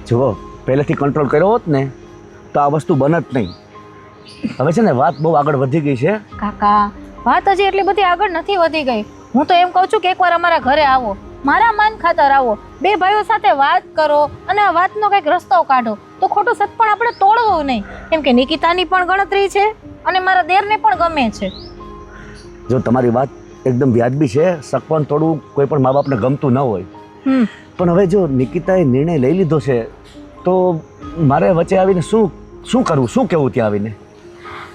જુઓ, પહેલેથી કંટ્રોલ કર્યો હોત ને તો આ વસ્તુ બનત નહીં. હવે છે ને વાત બહુ આગળ વધી ગઈ છે. કાકા વાત હજી એટલી બધી આગળ નથી વધી ગઈ. હું તો એમ કહું છું કે એકવાર અમારા ઘરે આવો, મારા માન ખાતર આવો, બે ભાઈઓ સાથે વાત કરો અને આ વાતનો કંઈક રસ્તો કાઢો. તો ખોટું સતપણ આપણે તોડવું નહીં, કેમ કે નિકિતાની પણ ગણતરી છે અને મારા દેરને પણ ગમે છે. જો તમારી વાત એકદમ વ્યાજબી છે, સગપણ તોડવું કોઈ પણ મા બાપને ગમતું ન હોય, પણ હવે જો નિકિતાએ નિર્ણય લઈ લીધો છે તો મારે વચ્ચે આવીને શું કરવું, શું કહેવું ત્યાં આવીને?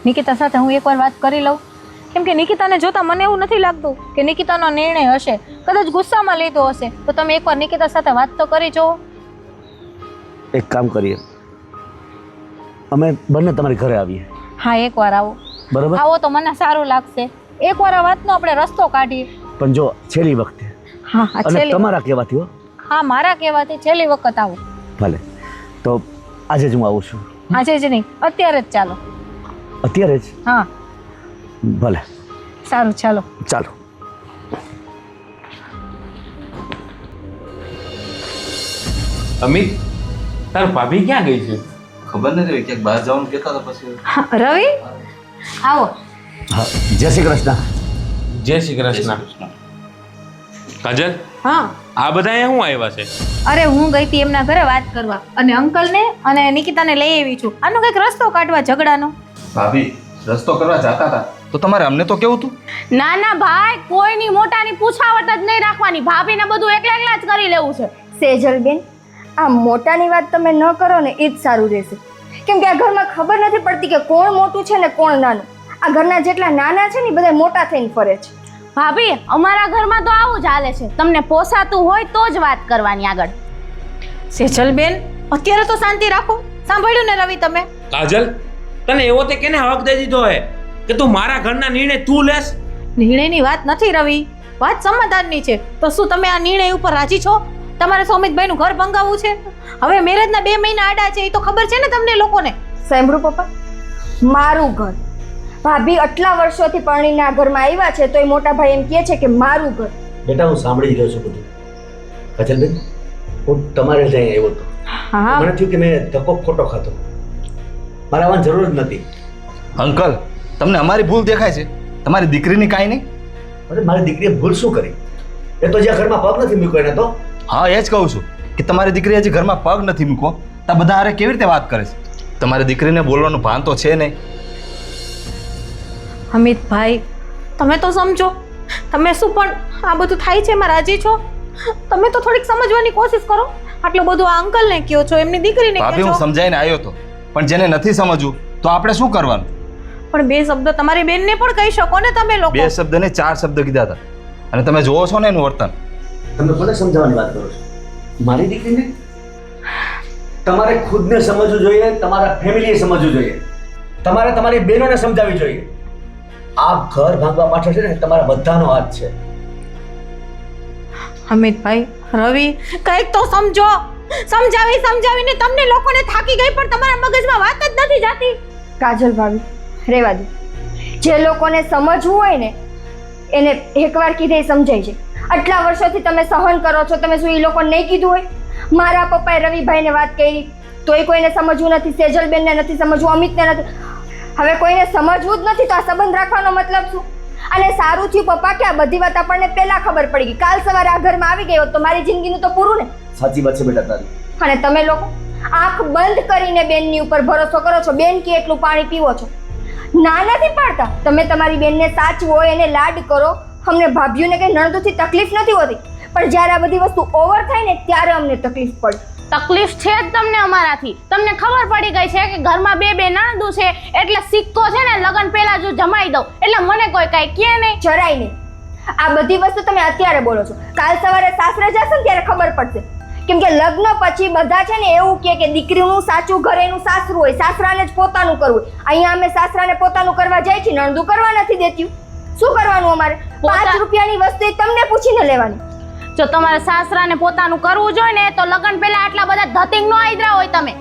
નિકિતા સાથે હું એકવાર વાત કરી લઉં, કેમ કે નિકિતાને જોતા મને એવું નથી લાગતું કે નિકિતાનો નિર્ણય હશે. કદાચ ગુસ્સામાં લીધો હશે તો તમે એકવાર નિકિતા સાથે વાત તો કરી જુઓ. એક કામ કરીએ, અમે બંને તમારી ઘરે આવીએ. હા એકવાર આવો. બરાબર, આવો તો મને સારું લાગશે. એકવાર આ વાતનો આપણે રસ્તો કાઢીએ. પણ જો છેલ્લી વખતે. હા અને છેલ્લી. તમારા કહેવાથી હો. હા મારા કહેવાથી છેલ્લી વખત આવો. ભલે, તો આજે જ હું આવું છું. આજે જ નહીં, અત્યારે જ ચાલો. અત્યારે જ? હા ભલે, સારું ચાલો. ચાલો. અમિત તાર ભાભી ક્યાં ગઈ છે? ખબર નથી હોય ક્યાંક બહાર જવાનું કહેતા હતા પછી હા, રવિ આવો. હા, જય શ્રી કૃષ્ણ. જય શ્રી કૃષ્ણ. કાજલ, હા આ બધા અહીંયા શું આવ્યા છે? અરે હું ગઈ હતી એમના ઘરે વાત કરવા અને અંકલને અને નિકિતાને લઈ આવી છું. આનો કંઈક રસ્તો કાઢવા ઝઘડાનો. ભાભી રસ્તો કરવા જતા હતા તો તમારે અમને તો કેવું હતું? ના ના ભાઈ, કોઈની મોટાની પૂછાવટ જ નહીં રાખવાની. ભાભીને બધું એકલા એકલા જ કરી લેવું છે. સેજલબેન, આ મોટાની વાત તમે ન કરો ને એ જ સારું રહેશે. કેમ કે આ ઘરમાં ખબર નથી પડતી કે કોણ મોટું છે ને કોણ નાનું. આ ઘરના જેટલા નાના છે ને બધા મોટા થઈને ફરે છે. ભાભી, અમારા ઘરમાં તો આવું જ હાલે છે. તમને પોસાતું હોય તો જ વાત કરવાની આગળ. સેજલબેન, અત્યારે તો શાંતિ રાખો. સાંભળ્યું ને રવિ તમે? કાજલ, તને એવો તે કેને હક દઈ દીધો હે કે તું મારા ઘરના નિર્ણય તું લેસ? નિર્ણયની વાત નથી રવિ, વાત સમાધાનની છે. તો શું તમે આ નિર્ણય ઉપર રાજી છો? તમારે સૌમિતભાઈનું ઘર ભંગાવવું છે? હવે મેરેજના 2 મહિના આડા છે, એ તો ખબર છે ને તમને લોકોને. સાંભળું પપ્પા, મારું ઘર. ભાભી આટલા વર્ષોથી પરણીને આ ઘરમાં આવ્યા છે તો એ મોટા ભાઈ એમ કહે છે કે મારું ઘર. બેટા હું સાંભળી રહ્યો છું બધું. કાજલબેન, હું તમારે જ અહીં આવ્યો હતો. હા મને થયું કે મેં ધક્કો ખોટો ખાતો. મારે આવવાની જરૂર જ નથી. અંકલ, તમને અમારી ભૂલ દેખાય છે, તમારી દીકરીની કાંઈ નહીં? અરે મારી દીકરીએ ભૂલ શું કરી? એ તો જ્યાં ઘરમાં પગ નથી મૂક્યો એને તો. હા, એ જ કહું છું કે તમારી દીકરી હજી ઘરમાં પગ નથી મૂકો તો બધા હારે કેવી રીતે વાત કરે છે? તમારી દીકરીને બોલવાનું ભાન તો છે નહીં. અમિતભાઈ, તમે તો સમજો. તમે શું પણ આ બધું થાય છે એમાં રાજી છો? તમે તો થોડીક સમજવાની કોશિશ કરો. આટલું બધું આ અંકલને કહો છો, એમની દીકરીને ભાભી કહો હું છો. સમજાઈને આવ્યો હતો, પણ જેને નથી સમજવું તો આપણે શું કરવાનું? પણ 2 શબ્દ તમારી બેનને પણ કહી શકો ને તમે લોકો. 2 શબ્દ ને 4 શબ્દ કીધા હતા અને તમે જોવો છો ને એનું વર્તન. તમે કોને સમજાવવાની વાત કરો છો? મારી દીકરીને? તમારે ખુદને સમજવું જોઈએ, તમારા ફેમિલીએ સમજવું જોઈએ. તમારે તમારી બહેનોને સમજાવવી જોઈએ. આ ઘર ભાંગવા પાછળ છે ને તમારા બધાનો હાથ છે. અમિતભાઈ, રવિ, કંઈક તો સમજો. સમજાવીને તમને લોકોને થાકી ગઈ, પણ તમારા મગજમાં વાત જ નથી જાતી. કાજલ ભાભી, રહેવા દો. જે લોકોને સમજવું હોય ને એને એકવાર કીધે સમજાય છે. આટલા વર્ષોથી તમે સહન કરો છો, તમે શું એ લોકોને નહીં કીધું હોય? મારા પપ્પાએ રવિભાઈને વાત કરી તોય કોઈને સમજવું નથી, સેજલબેનને નથી સમજવું, અમિતને નથી. હવે કોઈને સમજવું જ નથી તો આ સંબંધ રાખવાનો મતલબ શું? અને સારું થયું પપ્પા કે આ બધી વાત આપણને પહેલા ખબર પડી ગઈ. કાલ સવારે આ ઘરમાં આવી ગયો તો મારી જિંદગીનું તો પૂરું ને. સાચી વાત છે બેટા તારી. અને તમે લોકો આંખ બંધ કરીને બેનની ઉપર ભરોસો કરો છો. બેન કે એટલું પાણી પીવો છો. ના નથી પાડતા. તમે તમારી બેનને સાચવો, એને લાડ કરો. અમને ભાભીઓને કઈ નણંદોથી તકલીફ નથી હોતી, પણ જ્યારે આ બધી વસ્તુ ઓવર થાય ને ત્યારે અમને તકલીફ પડે. તકલીફ છે જ તમને અમારાથી. તમને ખબર પડી ગઈ છે કે ઘરમાં 2 નણંદુ છે એટલે સિક્કો છે ને લગ્ન પહેલા જો જમાઈ દઉં એટલે મને કોઈ કાંઈ કહે નહીં. જરાય નહીં. આ બધી વસ્તુ તમે અત્યારે બોલો છો. કાલ સવારે સાસરે જશે ને ત્યારે ખબર પડશે. કેમ કે લગ્ન પછી બધા છે ને એવું કે દીકરીનું સાચું ઘર એનું સાસરું હોય, સાસરાને જ પોતાનું કરવું. અહીંયા અમે સાસરાને પોતાનું કરવા જાય છે, નણંદુ કરવા નથી દેતી. શું કરવાનું અમારે? 5 રૂપિયાની વસ્તુ તમને પૂછીને લેવાની. જો તમારે સાસરાને પોતાનું કરવું જોઈએ ને તો લગ્ન પહેલા આટલા બધા ધતિંગ નો આયદરા હોય. તમે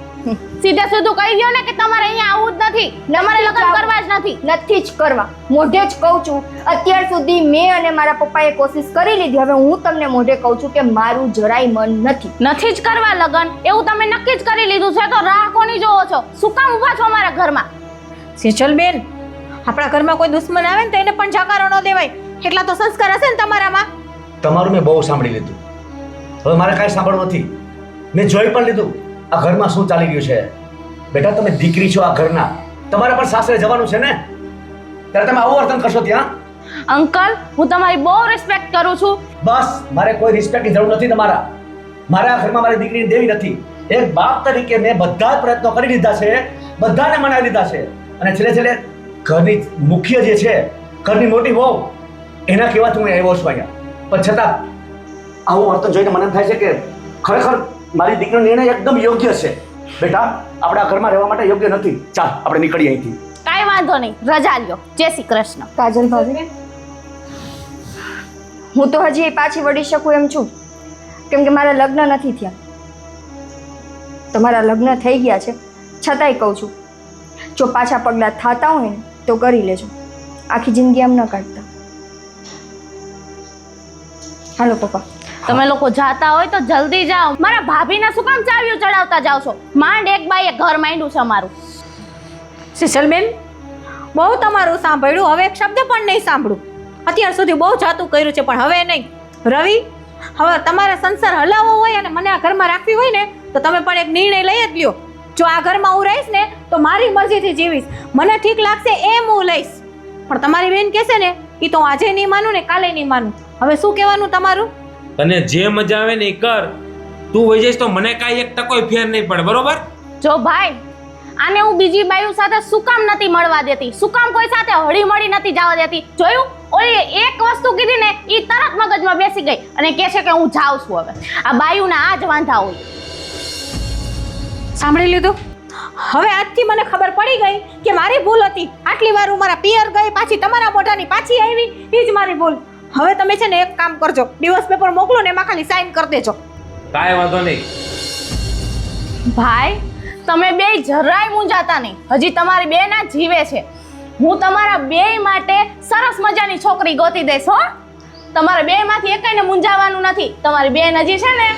સીધે સીધું કહી દો ને કે તમારે અહીંયા આવવું જ નથી, તમારે લગ્ન કરવા જ નથી. નથી જ કરવા. મોઢે જ કહું છું. અત્યાર સુધી મેં અને મારા પપ્પાએ કોશિશ કરી લીધી. હવે હું તમને મોઢે કહું છું કે મારું જરાય મન નથી જ કરવા લગ્ન. એવું તમે નક્કી જ કરી લીધું છે તો રાહ કોની જોવો છો? શું કામ ઊભા છો અમારા ઘરમાં? સેજલબેન, આપણા ઘરમાં કોઈ દુશ્મન આવે ને તો એને પણ જાકારો ન દેવાય. એટલા તો સંસ્કાર હશે ને તમારામાં. તમારું મેં બહુ સાંભળી લીધું. હવે મારે કાંઈ સાંભળવું નથી. મેં જોઈ પણ લીધું આ ઘરમાં શું ચાલી રહ્યું છે. બેટા તમે દીકરી છો આ ઘરના, તમારે પણ સાસરે જવાનું છે ને, ત્યારે તમે આવું વર્તન કરશો ત્યાં? અંકલ, હું તમારી બહુ રિસ્પેક્ટ કરું છું. બસ, મારે કોઈ રિસ્પેક્ટની જરૂર નથી તમારા. મારે આ ઘરમાં મારી દીકરીને દેવી નથી. એક બાપ તરીકે મેં બધા જ પ્રયત્નો કરી લીધા છે, બધાને મનાવી લીધા છે, અને છેલ્લે ઘરની મુખ્ય જે છે, ઘરની મોટી વહુ, એના કહેવાથી હું આવ્યો છું અહીંયા. પણ છતાં આવું વર્તન જોઈને મને એમ થાય છે કે ખરેખર મારી દીકરીનો નિર્ણય એકદમ યોગ્ય છે. બેટા આપણે આ ઘરમાં રહેવા માટે યોગ્ય નથી. ચાલ આપણે નીકળીએ અહીંથી. કાંઈ વાંધો નહીં, રજા લ્યો. જય શ્રી કૃષ્ણ. કાજલ ભાભી, હું તો હજી પાછી વળી શકું એમ છું, કેમ કે મારા લગ્ન નથી થયા. તમારા લગ્ન થઈ ગયા છે, છતાંય કહું છું, જો પાછા પગલાં થતા હોય ને તો કરી લેજો. આખી જિંદગી આમ ન કાઢતા. હાલો પપ્પા. તમે લોકો જાતા હોય તો જલ્દી જાઓ. મારા ભાભીને શું કામ ચાવ્યું ચડાવતા જાવ છો? માંડ એક બાઈએ ઘર માંડ્યું છે અમારું. શીશલબેન, બહુ તમારું સાંભળ્યું, હવે એક શબ્દ પણ નહીં સાંભળું. અત્યાર સુધી બહુ જાતું કર્યું છે પણ હવે નહીં. રવિ, હવે તમારે સંસાર હલાવવો હોય અને મને આ ઘરમાં રાખવી હોય ને તો તમે પણ એક નિર્ણય લઈ જ લ્યો. જો આ ઘરમાં હું રહીશ ને તો મારી મરજીથી જીવીશ, મને ઠીક લાગશે એમ હું લઈશ. પણ તમારી બેન કહેશે ને એ તો આજે નહીં માનું ને કાલે નહીં માનું. હવે શું કહેવાનું તમારું? તને જે મજા આવે ને એ કર. તું વહી જઈશ તો મને કાંઈ એક ટકોય ફેર નહીં પડે, બરોબર? જો ભાઈ, આને હું બીજી બાયું સાથે શું કામ નથી મળવા દેતી, શું કામ કોઈ સાથે હળી મળી નથી જવા દેતી. જોયું, ઓલી એક વસ્તુ કીધી ને એ તરત મગજમાં બેસી ગઈ અને કહે છે કે હું જાઉં છું. હવે આ બાયુના આ જ વાંધા હોય. સાંભળી લીધું? હવે આજથી મને ખબર પડી ગઈ કે મારી ભૂલ હતી. આટલી વાર હું મારા પિયર ગઈ, પાછી તમારા મોઢાની પાછી આવી, એ જ મારી ભૂલ. હવે તમે છે ને એક કામ કરજો, ડિવોર્સ પેપર મોકલો ને એમાં ખાલી સાઈન કરી દેજો. કાંઈ વાંધો નહીં. ભાઈ, તમે બે જરાય મૂંઝાતા નહીં. હજી તમારી બે ના જીવે છે. હું તમારા બે માટે સરસ મજાની છોકરી ગોતી દઈશ હો. તમારા બે માંથી એકને મૂંઝાવાનું નથી. તમારી બેન હજી છે ને